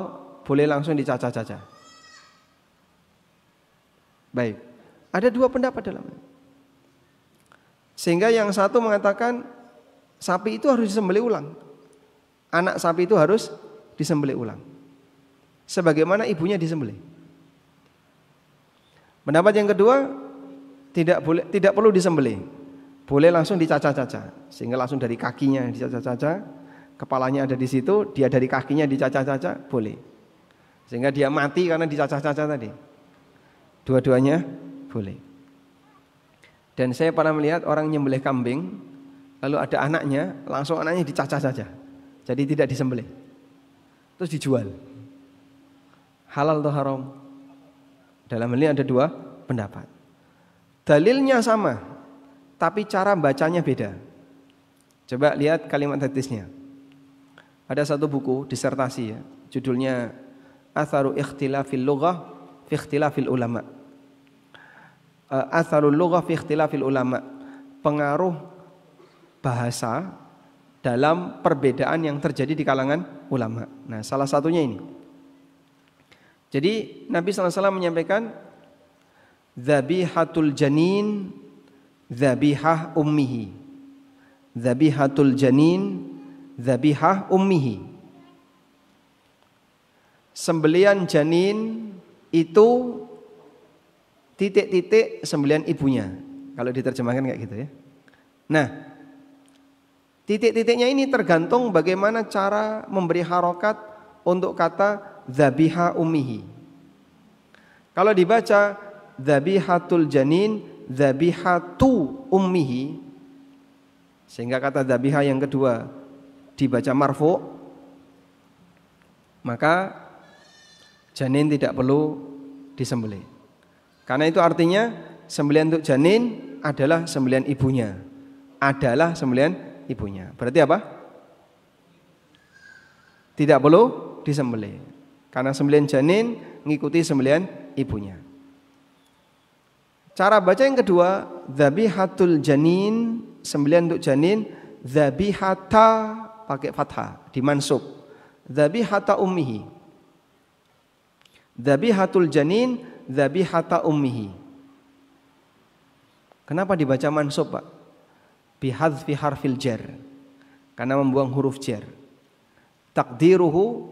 boleh langsung dicacah-cacah? Baik, ada dua pendapat dalamnya. Sehingga yang satu mengatakan sapi itu harus disembelih ulang. Anak sapi itu harus disembelih ulang. Sebagaimana ibunya disembelih. Pendapat yang kedua, tidak perlu disembelih. Boleh langsung dicacah-cacah. Sehingga langsung dari kakinya dicacah-cacah, kepalanya ada di situ, dia dari kakinya dicacah-cacah, boleh. Sehingga dia mati karena dicacah-cacah tadi. Dua-duanya boleh. Dan saya pernah melihat orang nyembelih kambing, lalu ada anaknya, langsung anaknya dicacah saja. Jadi tidak disembelih. Terus dijual. Halal atau haram? Dalam hal ini ada dua pendapat. Dalilnya sama, tapi cara bacanya beda. Coba lihat kalimat hadisnya. Ada satu buku disertasi ya, judulnya Atharu Ikhtilafil Lughah fi Ikhtilafil Ulama. Atharul lughah fi ikhtilafil ulama, pengaruh bahasa dalam perbedaan yang terjadi di kalangan ulama. Nah, salah satunya ini. Jadi Nabi SAW menyampaikan dhabihatul janin dhabihah ummihi. Dzabihatul janin, dzabihah ummihi. Sembelian janin itu titik-titik sembelian ibunya. Kalau diterjemahkan kayak gitu ya. Nah, titik-titiknya ini tergantung bagaimana cara memberi harokat untuk kata dzabiha ummihi. Kalau dibaca dzabihatul janin, dzabihatu ummihi, sehingga kata dzabiha yang kedua dibaca marfu, maka janin tidak perlu disembelih. Karena itu artinya sembelian untuk janin adalah sembelian ibunya. Adalah sembelian ibunya. Berarti apa? Tidak perlu disembelih. Karena sembelian janin mengikuti sembelian ibunya. Cara baca yang kedua, dzabihatul janin, sembelian untuk janin, dzabihata pakai fathah, dimansub. Dzabihata ummihi. Dzabihatul janin, dzabihata ummihi. Kenapa dibaca mansub, Pak? Bihadzfi harfil jar. Karena membuang huruf jar. Takdiruhu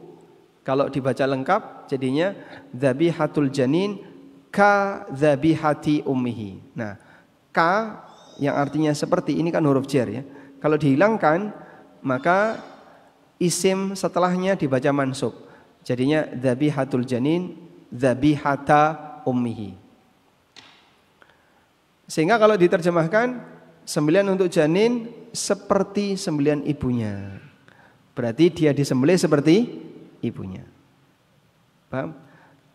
kalau dibaca lengkap jadinya dzabihatul janin ka dzabihati ummihi. Nah, ka yang artinya seperti ini kan huruf jar ya. Kalau dihilangkan maka isim setelahnya dibaca mansub. Jadinya dzabihatul janin dzabihata ummihi. Sehingga kalau diterjemahkan sembelian untuk janin seperti sembelian ibunya. Berarti dia disembelih seperti ibunya. Paham?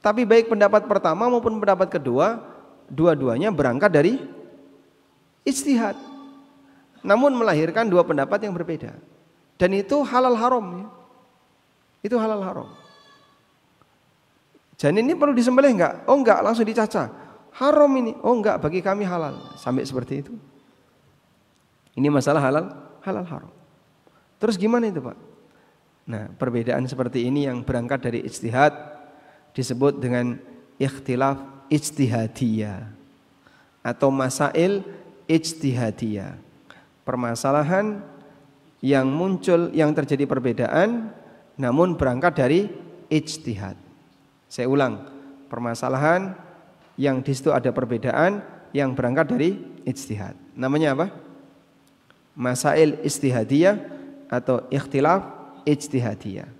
Tapi baik pendapat pertama maupun pendapat kedua, dua-duanya berangkat dari ijtihad. Namun melahirkan dua pendapat yang berbeda. Dan itu halal haram ya. Itu halal haram. Janin ini perlu disembelih enggak? Oh enggak, langsung dicaca. Haram ini. Oh enggak, bagi kami halal. Sampai seperti itu. Ini masalah halal haram. Terus gimana itu, Pak? Nah, perbedaan seperti ini yang berangkat dari ijtihad disebut dengan ikhtilaf ijtihadiyah atau masail ijtihadiyah. Permasalahan yang muncul, yang terjadi perbedaan namun berangkat dari ijtihad. Saya ulang, permasalahan yang di situ ada perbedaan yang berangkat dari ijtihad. Namanya apa? Masail ijtihadiyah atau ikhtilaf ijtihadiyah.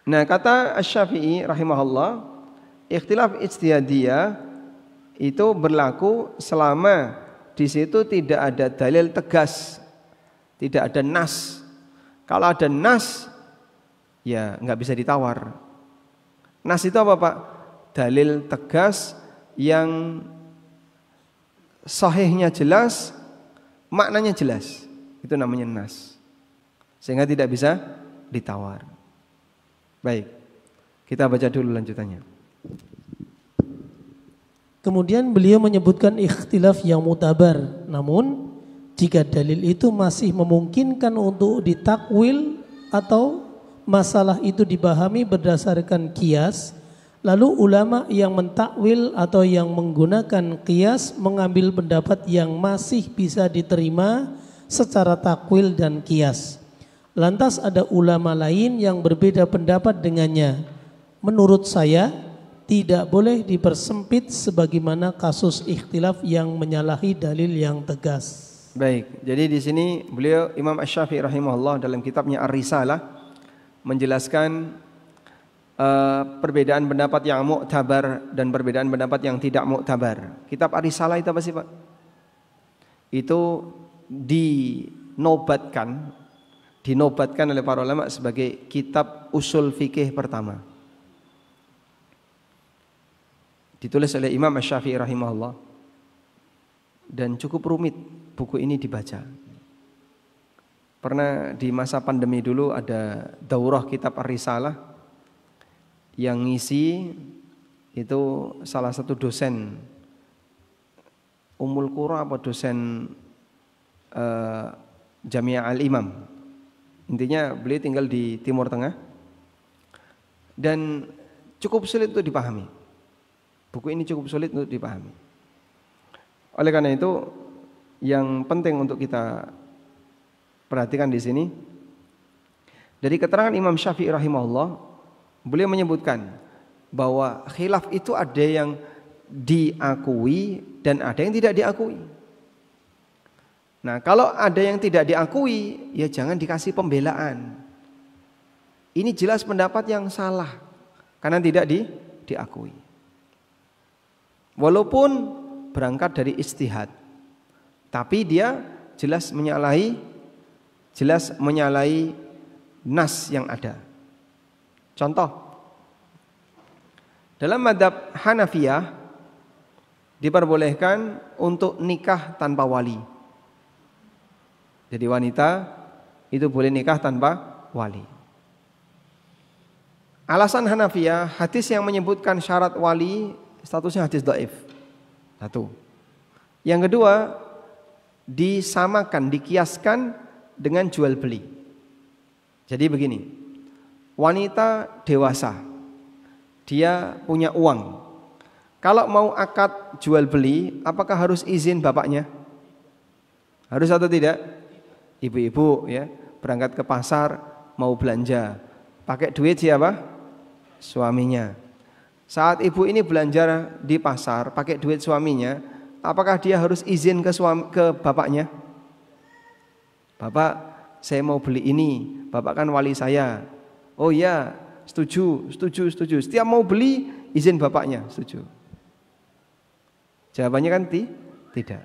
Nah, kata Asy-Syafi'i rahimahullah, ikhtilaf ijtihadiyah itu berlaku selama di situ tidak ada dalil tegas, tidak ada nas. Kalau ada nas, ya nggak bisa ditawar. Nas itu apa, Pak? Dalil tegas yang sahihnya jelas, maknanya jelas. Itu namanya nas. Sehingga tidak bisa ditawar. Baik, kita baca dulu lanjutannya. Kemudian beliau menyebutkan ikhtilaf yang mutabar. Namun jika dalil itu masih memungkinkan untuk ditakwil atau masalah itu dipahami berdasarkan qiyas, lalu ulama yang mentakwil atau yang menggunakan qiyas mengambil pendapat yang masih bisa diterima secara takwil dan qiyas. Lantas ada ulama lain yang berbeda pendapat dengannya. Menurut saya tidak boleh dipersempit sebagaimana kasus ikhtilaf yang menyalahi dalil yang tegas. Baik, jadi di sini beliau Imam Asy-Syafi'i rahimahullah dalam kitabnya Ar-Risalah menjelaskan perbedaan pendapat yang mu'tabar dan perbedaan pendapat yang tidak mu'tabar. Kitab Ar-Risalah itu apa sih, Pak? Itu dinobatkan oleh para ulama sebagai kitab usul fikih pertama. Ditulis oleh Imam Asy-Syafi'i rahimahullah. Dan cukup rumit buku ini dibaca. Pernah di masa pandemi dulu ada daurah kitab Ar-Risalah yang ngisi itu salah satu dosen Ummul Qura apa dosen Jami'ah Al-Imam. Intinya beliau tinggal di Timur Tengah dan cukup sulit untuk dipahami. Buku ini cukup sulit untuk dipahami. Oleh karena itu yang penting untuk kita perhatikan di sini. Dari keterangan Imam Syafi'i rahimahullah, beliau menyebutkan bahwa khilaf itu ada yang diakui dan ada yang tidak diakui. Nah, kalau ada yang tidak diakui, ya jangan dikasih pembelaan. Ini jelas pendapat yang salah karena tidak diakui. Walaupun berangkat dari ijtihad, tapi dia jelas menyalahi nas yang ada. Contoh, dalam mazhab Hanafiyah diperbolehkan untuk nikah tanpa wali. Jadi wanita itu boleh nikah tanpa wali. Alasan Hanafiyah, hadis yang menyebutkan syarat wali statusnya hadis dhaif. Satu. Yang kedua, disamakan, dikiaskan dengan jual beli. Jadi begini, wanita dewasa, dia punya uang. Kalau mau akad jual beli, apakah harus izin bapaknya? Harus atau tidak? Ibu-ibu ya, berangkat ke pasar mau belanja, pakai duit siapa? Suaminya. Saat ibu ini belanja di pasar pakai duit suaminya, apakah dia harus izin ke bapaknya? Bapak, saya mau beli ini, bapak kan wali saya. Oh iya, setuju. Setiap mau beli, izin bapaknya, setuju. Jawabannya kan tidak.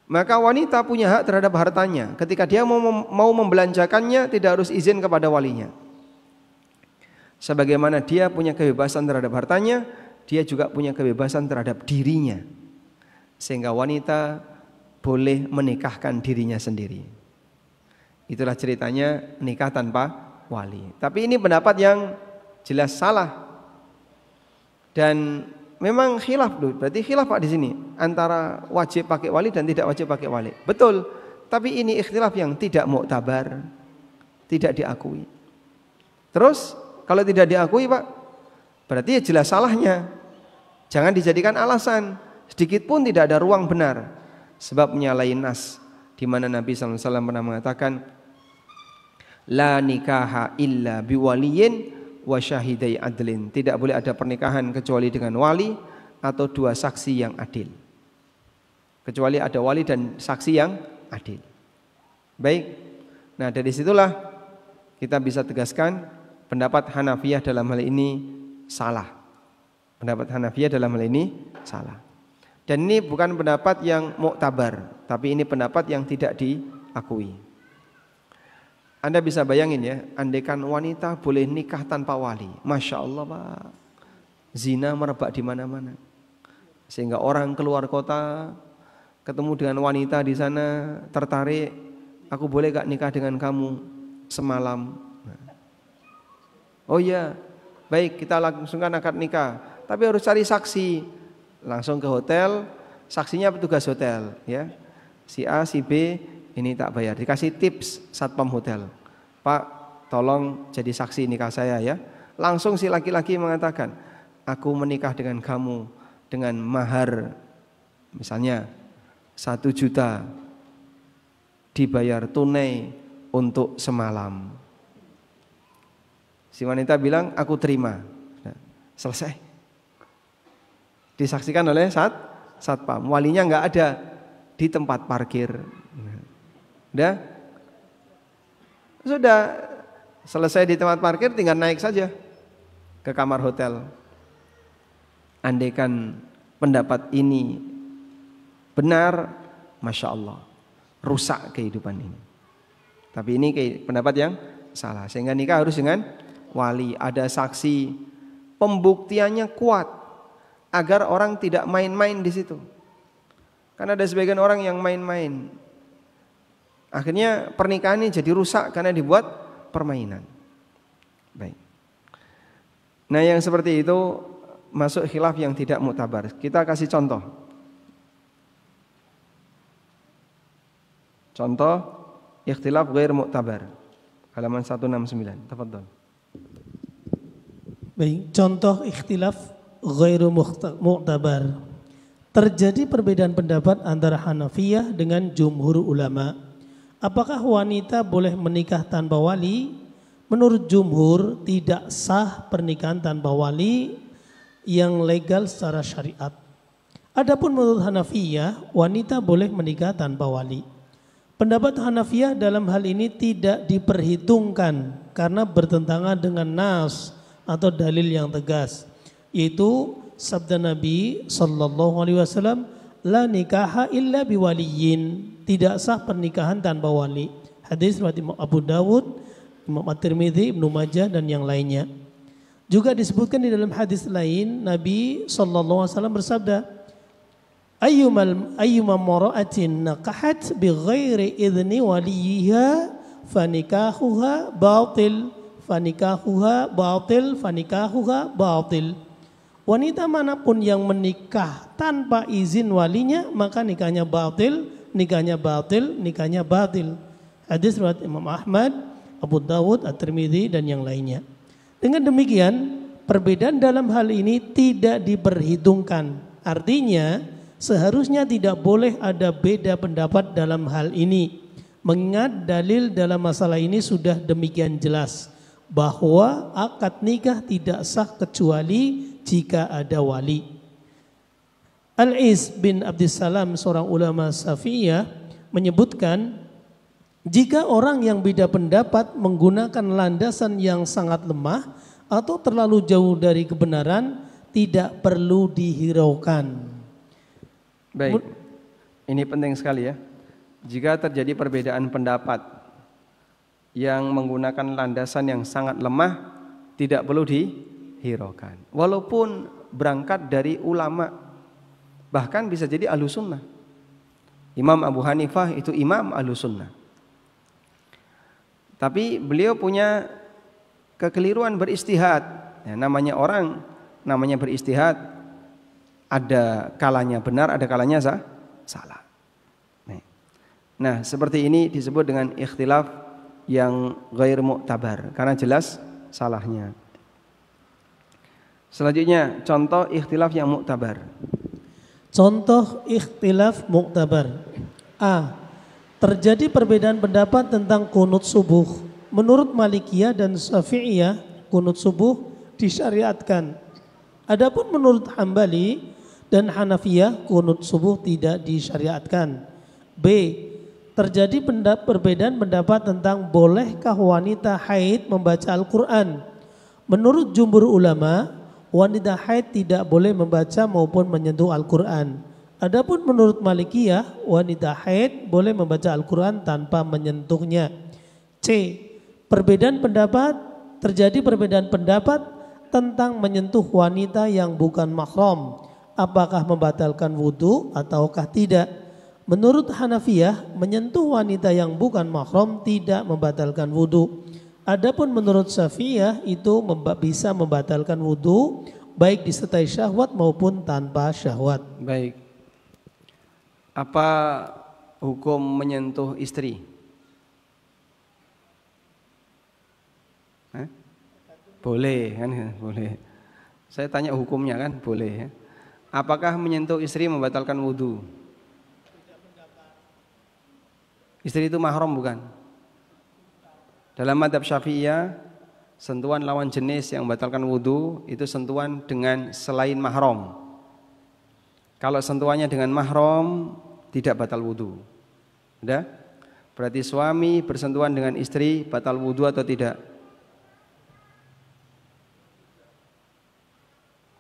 Maka wanita punya hak terhadap hartanya. Ketika dia mau membelanjakannya, tidak harus izin kepada walinya. Sebagaimana dia punya kebebasan terhadap hartanya, dia juga punya kebebasan terhadap dirinya. Sehingga wanita boleh menikahkan dirinya sendiri. Itulah ceritanya nikah tanpa wali. Tapi ini pendapat yang jelas salah. Dan memang khilaf loh. Berarti khilaf Pak di sini antara wajib pakai wali dan tidak wajib pakai wali. Betul. Tapi ini ikhtilaf yang tidak muktabar, tidak diakui. Terus kalau tidak diakui Pak, berarti ya jelas salahnya. Jangan dijadikan alasan. Sedikit pun tidak ada ruang benar. Sebab menyalahi nas, di mana Nabi SAW pernah mengatakan, la nikaha illa biwaliyin wa syahidai adlin. Tidak boleh ada pernikahan kecuali dengan wali atau dua saksi yang adil. Kecuali ada wali dan saksi yang adil. Baik. Nah, dari situlah kita bisa tegaskan pendapat Hanafiyah dalam hal ini salah. Pendapat Hanafiyah dalam hal ini salah. Dan ini bukan pendapat yang muktabar, tapi ini pendapat yang tidak diakui. Anda bisa bayangin ya, andaikan wanita boleh nikah tanpa wali, Masya Allah Pak, zina merebak di mana-mana. Sehingga orang keluar kota, ketemu dengan wanita di sana, tertarik, aku boleh gak nikah dengan kamu semalam? Oh iya, baik kita langsungkan akad nikah, tapi harus cari saksi. Langsung ke hotel, saksinya petugas hotel, ya. Si A, si B, ini tak bayar, dikasih tips satpam hotel. Pak, tolong jadi saksi nikah saya ya. Langsung si laki-laki mengatakan, aku menikah dengan kamu dengan mahar misalnya 1 juta, dibayar tunai untuk semalam. Si wanita bilang, aku terima. Selesai. Disaksikan oleh satpam. Walinya nggak ada di tempat parkir. Sudah selesai di tempat parkir, tinggal naik saja ke kamar hotel. Andaikan pendapat ini benar, Masya Allah, rusak kehidupan ini. Tapi ini pendapat yang salah. Sehingga nikah harus dengan wali, ada saksi, pembuktiannya kuat, agar orang tidak main-main di situ. Karena ada sebagian orang yang main-main. Akhirnya pernikahan ini jadi rusak karena dibuat permainan. Baik. Nah, yang seperti itu masuk khilaf yang tidak muktabar. Kita kasih contoh. Contoh ikhtilaf ghair muktabar. Halaman 169. Tafadhol. Baik, contoh ikhtilaf ghairu mu'tabar. terjadi perbedaan pendapat antara Hanafiyah dengan jumhur ulama. Apakah wanita boleh menikah tanpa wali? Menurut jumhur tidak sah pernikahan tanpa wali yang legal secara syariat. Adapun menurut Hanafiyah, wanita boleh menikah tanpa wali. Pendapat Hanafiyah dalam hal ini tidak diperhitungkan karena bertentangan dengan nas atau dalil yang tegas, yaitu sabda Nabi sallallahu alaihi wasallam, la nikaha illa biwaliyin, tidak sah pernikahan tanpa wali. Hadis riwayat Imam Abu Dawud, Imam At-Tirmidzi, Ibnu Majah dan yang lainnya. Juga disebutkan di dalam hadis lain, Nabi sallallahu alaihi wasallam bersabda, ayyuma mara'atin nakahat bighairi idzni waliha fanikahuha batil fanikahuha batil fanikahuha batil. Wanita manapun yang menikah tanpa izin walinya, maka nikahnya batil, nikahnya batil, nikahnya batil. Hadis riwayat Imam Ahmad, Abu Dawud, At-Tirmidzi dan yang lainnya. Dengan demikian, perbedaan dalam hal ini tidak diperhitungkan. Artinya, seharusnya tidak boleh ada beda pendapat dalam hal ini. Mengingat dalil dalam masalah ini sudah demikian jelas bahwa akad nikah tidak sah kecuali jika ada wali. Al-Iz bin Abdissalam, seorang ulama Syafi'iyah, menyebutkan jika orang yang beda pendapat menggunakan landasan yang sangat lemah atau terlalu jauh dari kebenaran, tidak perlu dihiraukan. Baik, ini penting sekali ya. Jika terjadi perbedaan pendapat yang menggunakan landasan yang sangat lemah, tidak perlu dihiraukan. Walaupun berangkat dari ulama, bahkan bisa jadi Ahlus Sunnah. Imam Abu Hanifah itu imam Ahlus Sunnah. Tapi beliau punya kekeliruan beristihad. Ya, namanya orang, namanya beristihad, ada kalanya benar, ada kalanya salah. Nah, seperti ini disebut dengan ikhtilaf yang ghair mu'tabar, karena jelas salahnya. Selanjutnya, contoh ikhtilaf yang mu'tabar. Contoh ikhtilaf mu'tabar. A. Terjadi perbedaan pendapat tentang kunut subuh. Menurut Malikiyah dan Syafi'iyah, kunut subuh disyariatkan. Adapun menurut Hambali dan Hanafiyah, kunut subuh tidak disyariatkan. B. Terjadi perbedaan pendapat tentang bolehkah wanita haid membaca Al-Quran. Menurut jumhur ulama, wanita haid tidak boleh membaca maupun menyentuh Al-Quran. Adapun menurut Malikiyah, wanita haid boleh membaca Al-Quran tanpa menyentuhnya. C. Terjadi perbedaan pendapat tentang menyentuh wanita yang bukan mahram. Apakah membatalkan wudhu ataukah tidak? Menurut Hanafiyah, menyentuh wanita yang bukan mahram tidak membatalkan wudhu. Adapun menurut Syafi'iyah, itu bisa membatalkan wudhu baik disertai syahwat maupun tanpa syahwat. Baik. Apa hukum menyentuh istri? Boleh kan? Boleh. Saya tanya hukumnya kan? Boleh ya. Apakah menyentuh istri membatalkan wudhu? Istri itu mahram bukan? Dalam madhab Syafi'iyah, sentuhan lawan jenis yang membatalkan wudhu itu sentuhan dengan selain mahram. Kalau sentuhannya dengan mahram tidak batal wudhu. Udah? Berarti suami bersentuhan dengan istri batal wudhu atau tidak?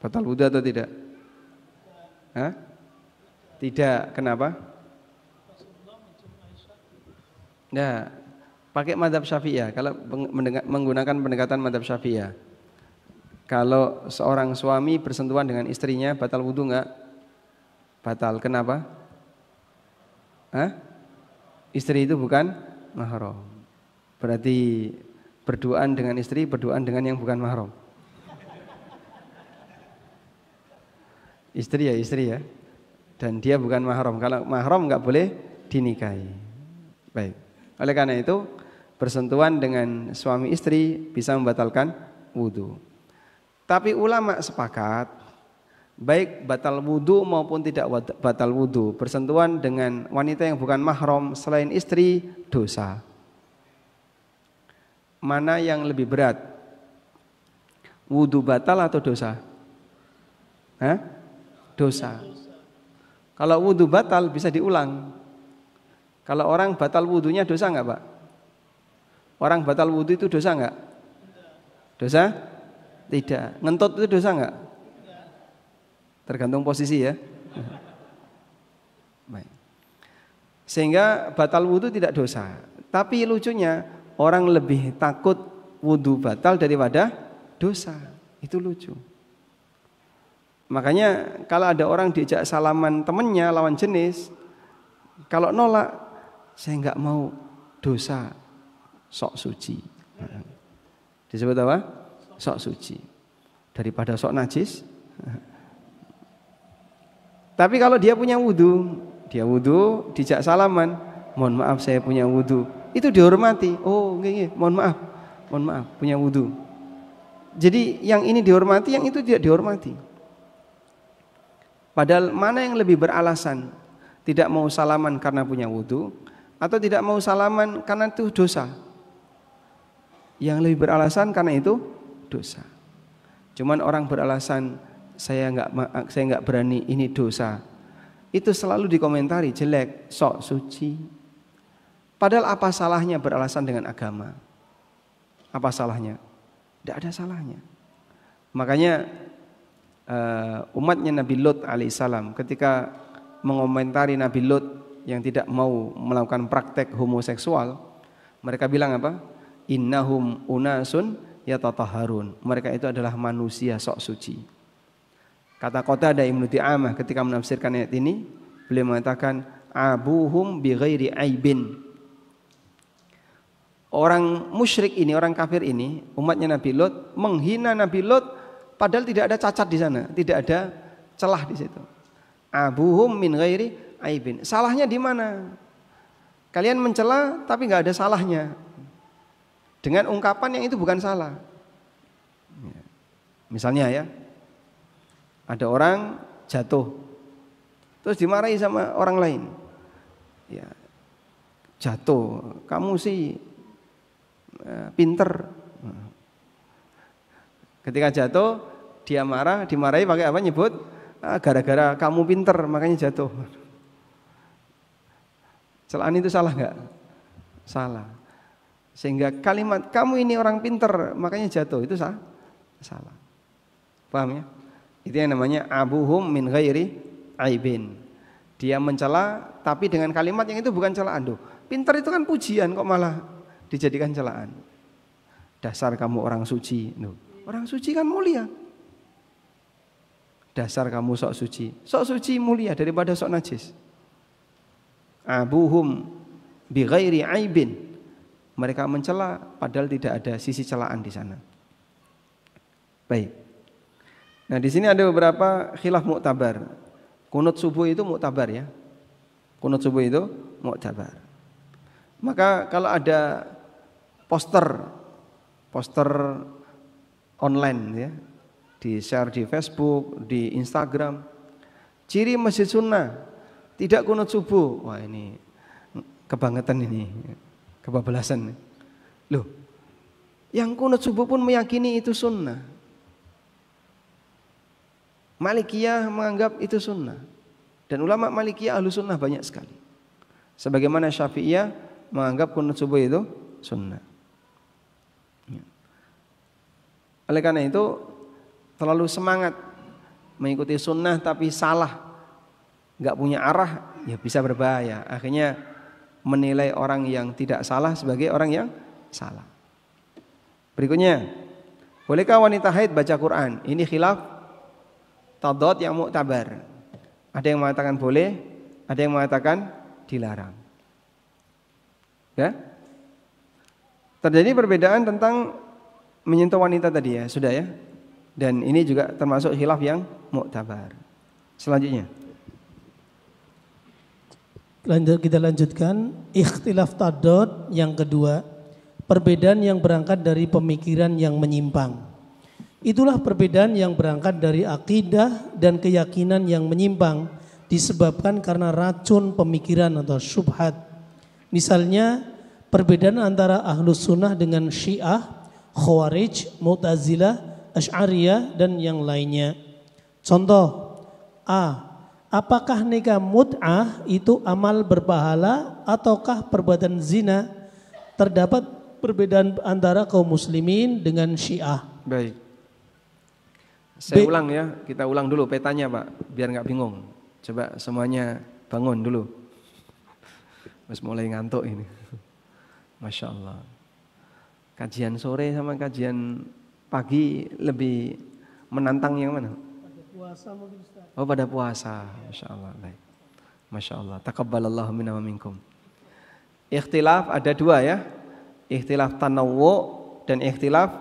Batal wudhu atau tidak? Hah? Tidak. Kenapa? Nah, pakai madhab Syafi'iyah. Kalau menggunakan pendekatan madhab Syafi'iyah, kalau seorang suami bersentuhan dengan istrinya batal wudhu enggak? Batal. Kenapa? Istri itu bukan mahram. Berarti berduaan dengan istri, berduaan dengan yang bukan mahram. Istri ya. Dan dia bukan mahram. Kalau mahram enggak boleh dinikahi. Baik. Oleh karena itu, bersentuhan dengan suami istri bisa membatalkan wudhu. Tapi ulama sepakat baik batal wudu maupun tidak batal wudu, bersentuhan dengan wanita yang bukan mahram selain istri dosa. Mana yang lebih berat? Wudu batal atau dosa? Hah? Dosa. Kalau wudu batal bisa diulang. Kalau orang batal wudunya dosa enggak, Pak? Orang batal wudu itu dosa enggak? Dosa? Tidak. Ngentut itu dosa enggak? Tergantung posisi ya. Baik. Sehingga batal wudu tidak dosa. Tapi lucunya orang lebih takut wudu batal daripada dosa. Itu lucu. Makanya kalau ada orang diajak salaman temennya lawan jenis, kalau nolak, saya nggak mau, dosa, sok suci. Disebut apa? Sok suci. Daripada sok najis. Tapi kalau dia punya wudu, dijak salaman, mohon maaf saya punya wudu, itu dihormati. Oh, mohon maaf, punya wudu. Jadi yang ini dihormati, yang itu tidak dihormati. Padahal mana yang lebih beralasan? Tidak mau salaman karena punya wudu, atau tidak mau salaman karena itu dosa? Yang lebih beralasan karena itu dosa. Cuman orang beralasan saya nggak berani, ini dosa. Itu selalu dikomentari jelek, sok suci. Padahal apa salahnya beralasan dengan agama? Apa salahnya? Tidak ada salahnya. Makanya umatnya Nabi Lut alaihissalam ketika mengomentari Nabi Lut yang tidak mau melakukan praktek homoseksual, mereka bilang apa? Innahum unasun yatatahharun. Mereka itu adalah manusia sok suci. Kata Qatadah Ibnu Di'amah ketika menafsirkan ayat ini, beliau mengatakan abuhum bighairi aibin. Orang musyrik ini, orang kafir ini, umatnya Nabi Lut menghina Nabi Lut padahal tidak ada cacat di sana, tidak ada celah di situ. Abuhum min ghairi aibin. Salahnya di mana? Kalian mencela tapi nggak ada salahnya. Dengan ungkapan yang itu bukan salah. Misalnya ya, ada orang jatuh, terus dimarahi sama orang lain. Ya, jatuh, kamu sih pinter. Ketika jatuh, dia marah, dimarahi pakai apa? Nyebut, gara-gara kamu pinter makanya jatuh. Celaan itu salah nggak? Salah. Sehingga kalimat kamu ini orang pinter makanya jatuh itu salah. Paham ya? Itu yang namanya abuhum min ghairi aibin. Dia mencela tapi dengan kalimat yang itu bukan celaan. Duh, pinter itu kan pujian kok malah dijadikan celaan. Dasar kamu orang suci. Duh, orang suci kan mulia. Dasar kamu sok suci. Sok suci mulia daripada sok najis. Abuhum bi ghairi aibin. Mereka mencela padahal tidak ada sisi celaan di sana. Baik. Nah, di sini ada beberapa khilaf muktabar. Kunut subuh itu muktabar ya. Kunut subuh itu muktabar. Maka kalau ada poster online ya, di share di Facebook, di Instagram, ciri masjid sunnah tidak kunut subuh. Wah, ini kebangetan ini. Kebablasan. Loh, yang kunut subuh pun meyakini itu sunnah. Malikiyah menganggap itu sunnah. Dan ulama Malikiyah ahlu sunnah banyak sekali. Sebagaimana Syafi'iyah menganggap kunut subuh itu sunnah. Oleh karena itu terlalu semangat mengikuti sunnah tapi salah, nggak punya arah, ya bisa berbahaya. Akhirnya menilai orang yang tidak salah sebagai orang yang salah. Berikutnya, bolehkah wanita haid baca Quran? Ini khilaf tadad yang muktabar. Ada yang mengatakan boleh, ada yang mengatakan dilarang. Ya? Terjadi perbedaan tentang menyentuh wanita tadi ya, sudah ya. Dan ini juga termasuk khilaf yang muktabar. Selanjutnya, kita lanjutkan ikhtilaf tadad yang kedua, perbedaan yang berangkat dari pemikiran yang menyimpang. Itulah perbedaan yang berangkat dari akidah dan keyakinan yang menyimpang disebabkan karena racun pemikiran atau syubhat. Misalnya perbedaan antara Ahlus Sunnah dengan Syiah, Khawarij, Mu'tazilah, Asy'ariyah dan yang lainnya. Contoh A. Apakah nikah mut'ah itu amal berpahala ataukah perbuatan zina? Terdapat perbedaan antara kaum muslimin dengan Syiah. Baik. Saya ulang ya, kita ulang dulu petanya Pak, biar nggak bingung. Coba semuanya bangun dulu. Mas mulai ngantuk ini. Masya Allah. Kajian sore sama kajian pagi lebih menantang yang mana? Pada puasa mungkin Ustaz. Oh pada puasa, Masya Allah. Baik. Masya Allah. Taqabbalallahu minna wa minkum. Ikhtilaf ada dua ya. Ikhtilaf tanawwu dan ikhtilaf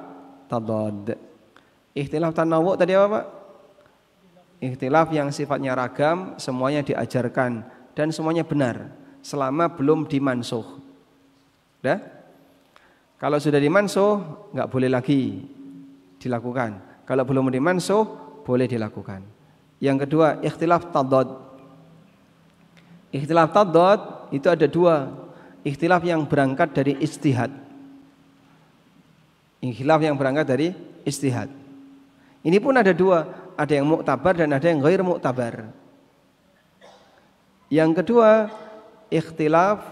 tadad. Ikhtilaf tanawwu tadi apa Pak? Ikhtilaf yang sifatnya ragam, semuanya diajarkan dan semuanya benar selama belum dimansuh. Udah? Kalau sudah dimansuh nggak boleh lagi dilakukan. Kalau belum dimansuh boleh dilakukan. Yang kedua ikhtilaf tadad. Ikhtilaf tadad itu ada dua. Ikhtilaf yang berangkat dari ijtihad. Ikhtilaf yang berangkat dari ijtihad. Ini pun ada dua, ada yang muktabar dan ada yang ghair muktabar. Yang kedua, ikhtilaf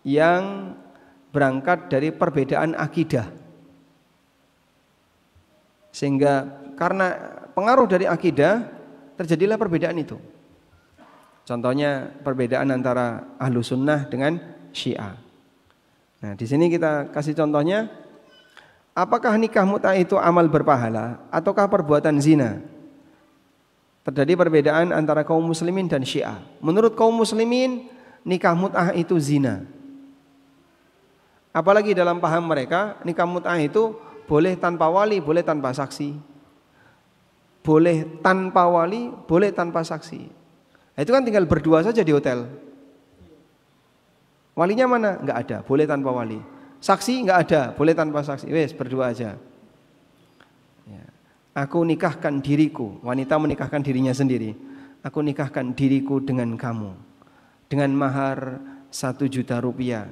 yang berangkat dari perbedaan akidah. Sehingga karena pengaruh dari akidah terjadilah perbedaan itu. Contohnya perbedaan antara Ahlus Sunnah dengan Syiah. Nah, di sini kita kasih contohnya. Apakah nikah mut'ah itu amal berpahala ataukah perbuatan zina? Terjadi perbedaan antara kaum muslimin dan Syiah. Menurut kaum muslimin, nikah mut'ah itu zina. Apalagi dalam paham mereka, nikah mut'ah itu boleh tanpa wali, boleh tanpa saksi. Boleh tanpa wali, boleh tanpa saksi. Nah, itu kan tinggal berdua saja di hotel. Walinya mana? Enggak ada, boleh tanpa wali. Saksi enggak ada, boleh tanpa saksi. Wes berdua aja. Ya. Aku nikahkan diriku, wanita menikahkan dirinya sendiri. Aku nikahkan diriku dengan kamu dengan mahar 1 juta rupiah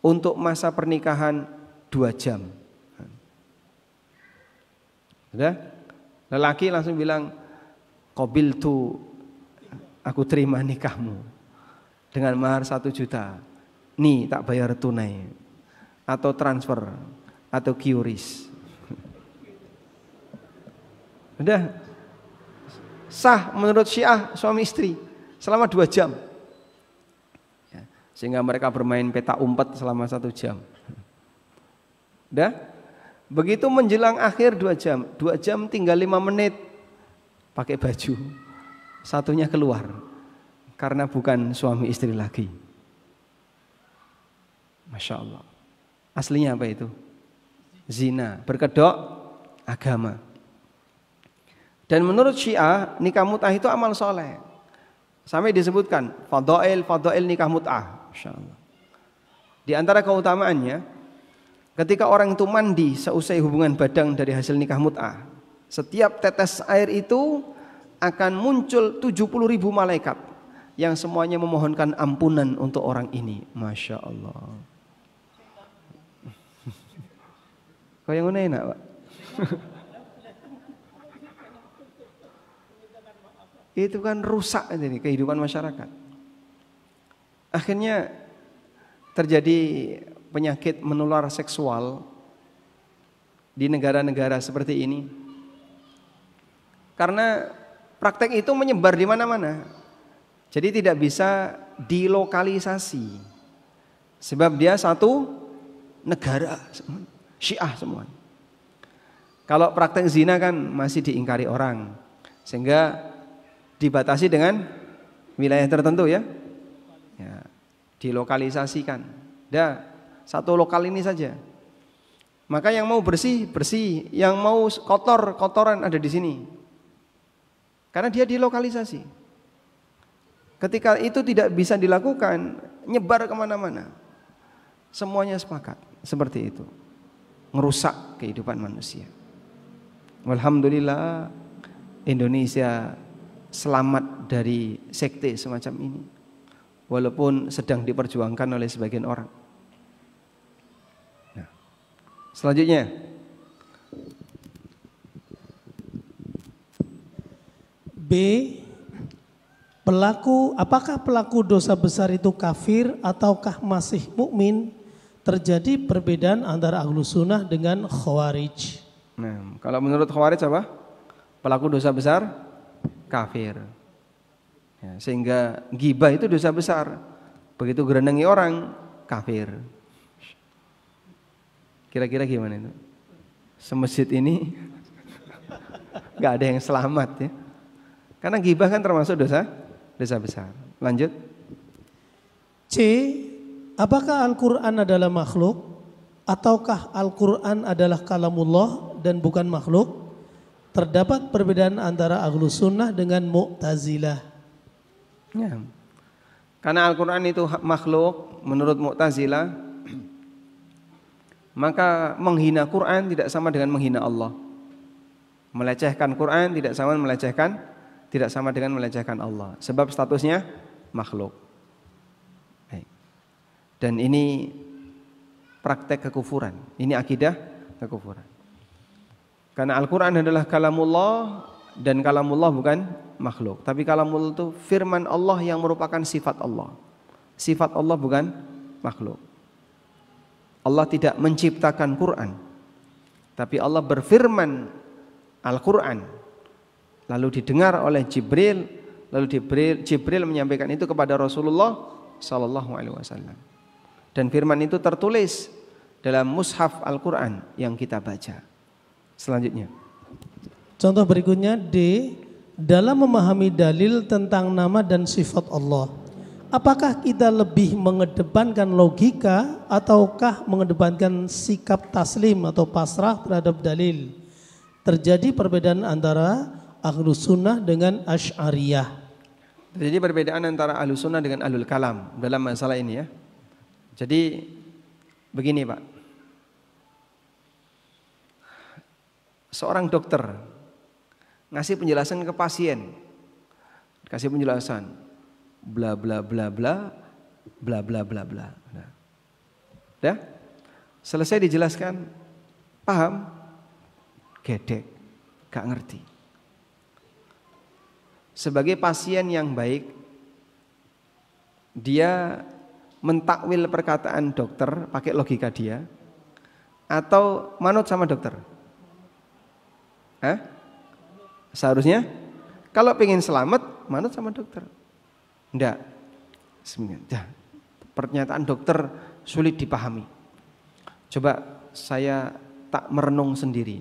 untuk masa pernikahan 2 jam. Sudah? Lelaki langsung bilang, qabiltu, aku terima nikahmu dengan mahar 1 juta. Nih tak bayar tunai atau transfer atau QRIS. Udah sah menurut Syiah suami istri selama 2 jam ya, sehingga mereka bermain peta umpet selama 1 jam. Udah begitu menjelang akhir 2 jam, 2 jam tinggal 5 menit pakai baju satunya keluar karena bukan suami istri lagi. Masya Allah. Aslinya apa itu? Zina, berkedok agama. Dan menurut Syiah, nikah mut'ah itu amal soleh. Sampai disebutkan fadail nikah mut'ah. Masya Allah. Di antara keutamaannya, ketika orang itu mandi seusai hubungan badang dari hasil nikah mut'ah, setiap tetes air itu akan muncul 70.000 malaikat yang semuanya memohonkan ampunan untuk orang ini. Masya Allah. Kau yang mana enak Pak? Itu kan rusak ini kehidupan masyarakat. Akhirnya terjadi penyakit menular seksual di negara-negara seperti ini. Karena praktek itu menyebar di mana-mana. Jadi tidak bisa dilokalisasi. Sebab dia satu negara. Syiah semua. Kalau praktek zina kan masih diingkari orang, sehingga dibatasi dengan wilayah tertentu ya, dilokalisasikan. Dah satu lokal ini saja. Maka yang mau bersih bersih, yang mau kotor kotoran ada di sini. Karena dia dilokalisasi. Ketika itu tidak bisa dilakukan, nyebar kemana-mana. Semuanya sepakat seperti itu. Ngerusak kehidupan manusia. Alhamdulillah Indonesia selamat dari sekte semacam ini, walaupun sedang diperjuangkan oleh sebagian orang. Nah, selanjutnya B. Apakah pelaku dosa besar itu kafir ataukah masih mukmin? Terjadi perbedaan antara Ahlus Sunnah dengan Khawarij. Nah, kalau menurut Khawarij apa? Pelaku dosa besar kafir. Ya, sehingga ghibah itu dosa besar. Begitu gerendengi orang kafir. Kira-kira gimana itu? Semasjid ini nggak ada yang selamat ya. Karena ghibah kan termasuk dosa besar. Lanjut. C. Apakah Al-Quran adalah makhluk ataukah Al-Quran adalah kalamullah dan bukan makhluk? Terdapat perbedaan antara Ahlus Sunnah dengan Mu'tazilah. Ya. Karena Al-Quran itu makhluk menurut Mu'tazilah, maka menghina Quran tidak sama dengan menghina Allah. Melecehkan Quran tidak sama dengan melecehkan Allah, sebab statusnya makhluk. Dan ini praktek kekufuran, ini akidah kekufuran. Karena Al-Quran adalah kalamullah, dan kalamullah bukan makhluk, tapi kalamullah itu firman Allah yang merupakan sifat Allah. Sifat Allah bukan makhluk. Allah tidak menciptakan Quran, tapi Allah berfirman Al-Quran, lalu didengar oleh Jibril, lalu Jibril menyampaikan itu kepada Rasulullah sallallahu alaihi wasallam. Dan firman itu tertulis dalam mushaf Al-Quran yang kita baca. Selanjutnya. Contoh berikutnya D. Dalam memahami dalil tentang nama dan sifat Allah, apakah kita lebih mengedepankan logika ataukah mengedepankan sikap taslim atau pasrah terhadap dalil? Terjadi perbedaan antara Ahlus Sunnah dengan Asy'ariyah. Jadi perbedaan antara Ahlus Sunnah dengan Ahlul Kalam dalam masalah ini ya. Jadi begini Pak, seorang dokter ngasih penjelasan ke pasien, kasih penjelasan bla bla bla bla bla bla bla bla. Nah, selesai dijelaskan, paham? Gedek, gak ngerti. Sebagai pasien yang baik, dia mentakwil perkataan dokter pakai logika dia, atau manut sama dokter? Seharusnya kalau pengen selamat manut sama dokter. Enggak. Pernyataan dokter sulit dipahami. Coba saya tak merenung sendiri.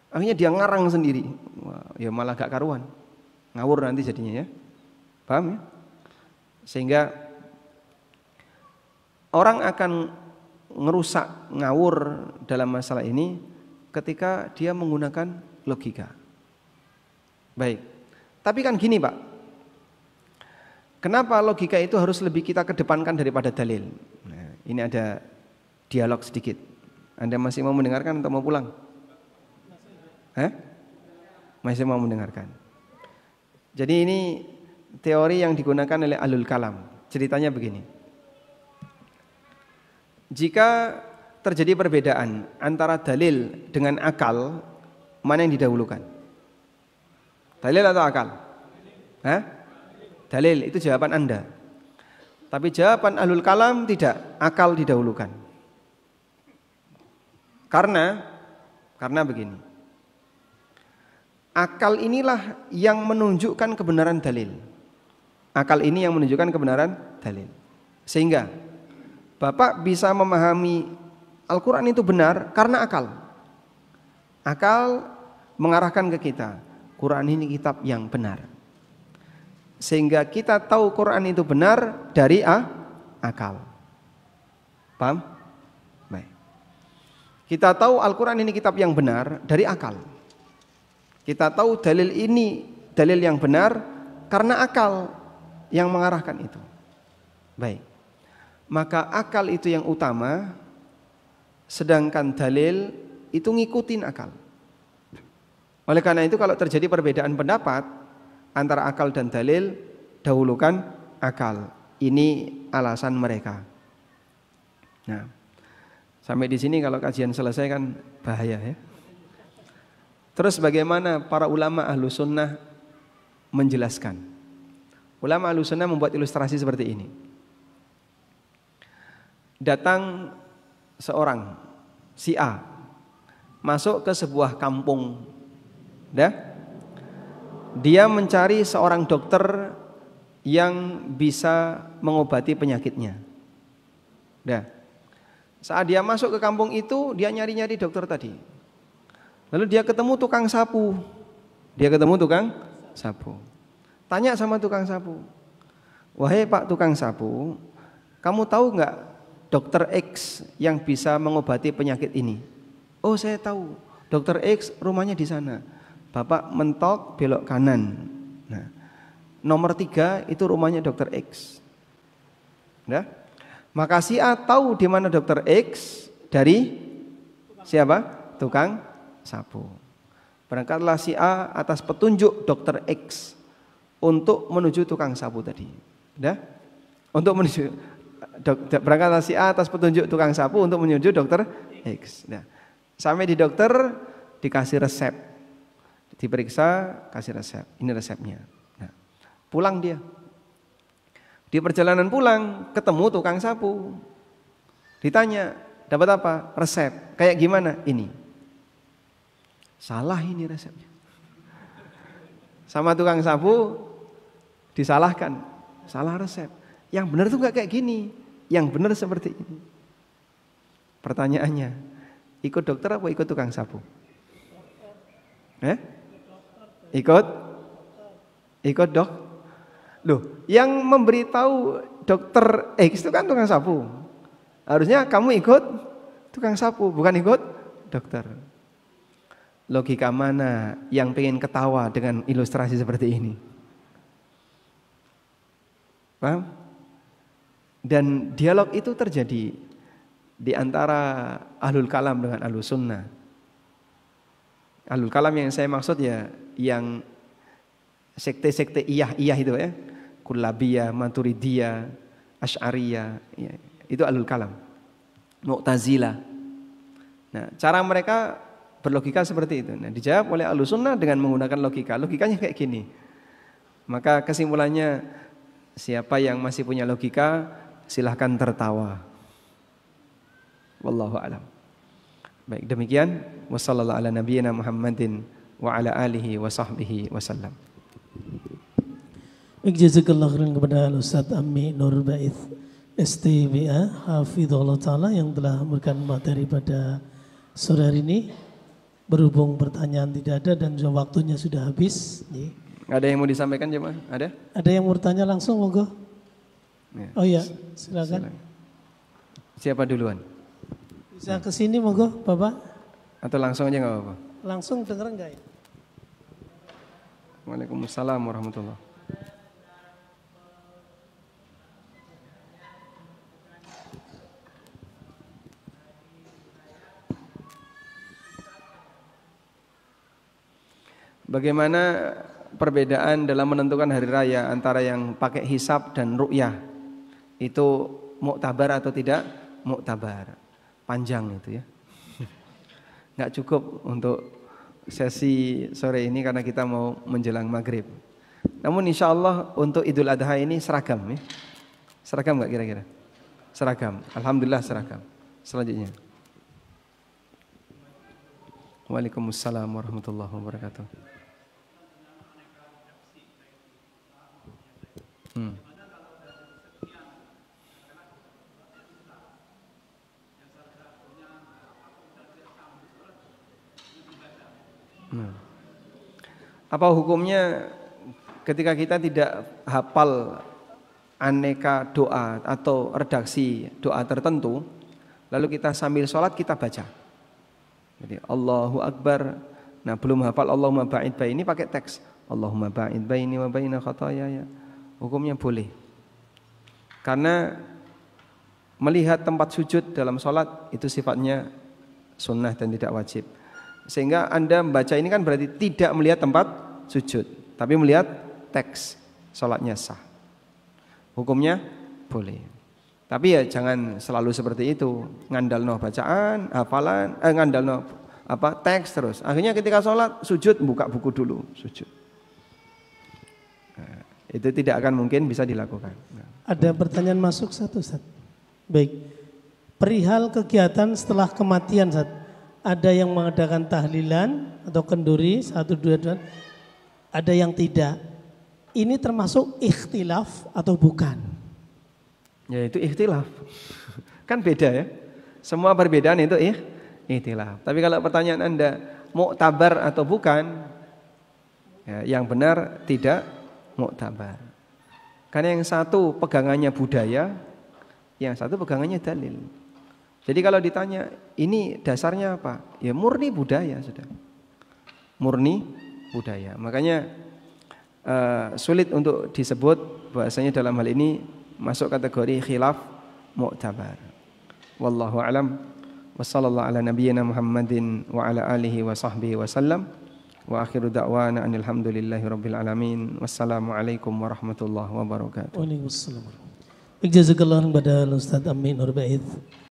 Akhirnya dia ngarang sendiri. Wah, ya malah gak karuan. Ngawur nanti jadinya ya. Paham ya? Sehingga orang akan ngerusak, ngawur dalam masalah ini ketika dia menggunakan logika. Baik. Tapi kan gini Pak, kenapa logika itu harus lebih kita kedepankan daripada dalil? Nah, ini ada dialog sedikit. Anda masih mau mendengarkan atau mau pulang? Masih mau mendengarkan. Jadi ini teori yang digunakan oleh Ahlul Kalam. Ceritanya begini. Jika terjadi perbedaan antara dalil dengan akal, mana yang didahulukan? Dalil atau akal? Dalil, itu jawaban Anda. Tapi jawaban Ahlul Kalam tidak, akal didahulukan. Karena begini. Akal inilah yang menunjukkan kebenaran dalil. Akal ini yang menunjukkan kebenaran dalil. Sehingga Bapak bisa memahami Al-Quran itu benar karena akal. Akal mengarahkan ke kita, Quran ini kitab yang benar. Sehingga kita tahu Quran itu benar dari akal. Paham? Baik. Kita tahu Al-Quran ini kitab yang benar dari akal. Kita tahu dalil ini dalil yang benar karena akal yang mengarahkan itu. Baik. Maka akal itu yang utama, sedangkan dalil itu ngikutin akal. Oleh karena itu kalau terjadi perbedaan pendapat antara akal dan dalil, dahulukan akal. Ini alasan mereka. Nah, sampai di sini kalau kajian selesai kan bahaya ya. Terus bagaimana para ulama ahlu sunnah menjelaskan? Ulama ahlu sunnah membuat ilustrasi seperti ini. Datang seorang si A masuk ke sebuah kampung, dia mencari seorang dokter yang bisa mengobati penyakitnya. Saat dia masuk ke kampung itu, dia nyari-nyari dokter tadi. Lalu dia ketemu tukang sapu. Tanya sama tukang sapu, "Wahai Pak tukang sapu, kamu tahu nggak dokter X yang bisa mengobati penyakit ini?" "Oh, saya tahu. Dokter X rumahnya di sana. Bapak mentok belok kanan. Nah, nomor 3 itu rumahnya dokter X." Maka si A tahu di mana dokter X dari siapa? Tukang sapu. Berangkatlah si A atas petunjuk dokter X untuk menuju tukang sapu tadi. Berangkatlah si A atas petunjuk tukang sapu untuk menuju dokter X. Sampai di dokter dikasih resep, diperiksa, kasih resep. Ini resepnya. Pulang dia. Di perjalanan pulang ketemu tukang sapu. Ditanya, dapat apa? Resep. Kayak gimana? Ini. Salah ini resepnya. Sama tukang sapu disalahkan. Salah resep. Yang benar tuh nggak kayak gini. Yang benar seperti ini. Pertanyaannya, ikut dokter apa ikut tukang sapu? Ikut dok. Loh, yang memberitahu dokter X itu kan tukang sapu. Harusnya kamu ikut tukang sapu, bukan ikut dokter. Logika mana yang pengen ketawa dengan ilustrasi seperti ini? Paham? Dan dialog itu terjadi di antara ahlul kalam dengan ahlus sunnah. Ahlul kalam yang saya maksud ya yang sekte-sekte iyah itu ya. Kullabiyah, Maturidiyah, Asy'ariyah, ya, itu ahlul kalam. Mu'tazilah. Nah, cara mereka berlogika seperti itu. Nah, dijawab oleh ahlus sunnah dengan menggunakan logika. Logikanya kayak gini. Maka kesimpulannya, siapa yang masih punya logika, silahkan tertawa. Wallahu a'lam. Baik, demikian. Wassallallahu ala nabiyyina Muhammadin wa ala alihi wa sahbihi wasallam. Jazakallah khairan kepada Ustaz Ammi Nur Baith STBA Hafizahullah Ta'ala yang telah memberikan materi pada sore hari ini. Berhubung pertanyaan tidak ada dan juga waktunya sudah habis. Ada yang mau disampaikan jemaah? Ada yang mau bertanya langsung monggo? Ya. Oh ya, silakan. Siapa duluan? Bisa ke sini monggo, Bapak? Atau langsung aja enggak apa-apa? Langsung dengar enggak ya? Waalaikumsalam warahmatullahi. Bagaimana perbedaan dalam menentukan hari raya antara yang pakai hisab dan ru'yah? Itu muktabar atau tidak muktabar? Panjang itu ya. Nggak cukup untuk sesi sore ini karena kita mau menjelang maghrib. Namun insya Allah untuk Idul Adha ini seragam ya. Seragam nggak kira-kira? Seragam. Alhamdulillah seragam. Selanjutnya. Waalaikumsalam warahmatullahi wabarakatuh. Apa hukumnya ketika kita tidak hafal aneka doa atau redaksi doa tertentu, lalu kita sambil sholat kita baca. Jadi Allahu Akbar. Nah belum hafal Allahumma ba'id baini pakai teks Allahumma ba'id baini wa baina khataaya. Hukumnya boleh. Karena melihat tempat sujud dalam sholat itu sifatnya sunnah dan tidak wajib. Sehingga Anda membaca ini kan berarti tidak melihat tempat sujud, tapi melihat teks, sholatnya sah. Hukumnya boleh. Tapi ya jangan selalu seperti itu, ngandalno bacaan, hafalan, ngandalno teks terus. Akhirnya ketika sholat sujud buka buku dulu sujud. Nah, itu tidak akan mungkin bisa dilakukan. Nah. Ada pertanyaan masuk satu, Ustaz. Baik. Perihal kegiatan setelah kematian, Ustaz. Ada yang mengadakan tahlilan atau kenduri 1, 2, 2. Ada yang tidak. Ini termasuk ikhtilaf atau bukan? Ya itu ikhtilaf. Kan beda ya. Semua perbedaan itu ikhtilaf. Tapi kalau pertanyaan Anda muktabar atau bukan, ya, yang benar tidak muktabar. Karena yang satu pegangannya budaya, yang satu pegangannya dalil. Jadi kalau ditanya ini dasarnya apa? Ya murni budaya sudah. Murni budaya. Makanya sulit untuk disebut bahasanya dalam hal ini masuk kategori khilaf mu'tabar. Wallahu alam. Wassallallahu ala nabiyyina Muhammadin wa ala alihi wa sahbihi wasallam. Wa akhiru da'wana alhamdulillahi rabbil alamin. Wassalamualaikum warahmatullahi wabarakatuh. Waalaikumsalam. Jazakallahu khairan kepada Ustaz Amin Nur Ba'id.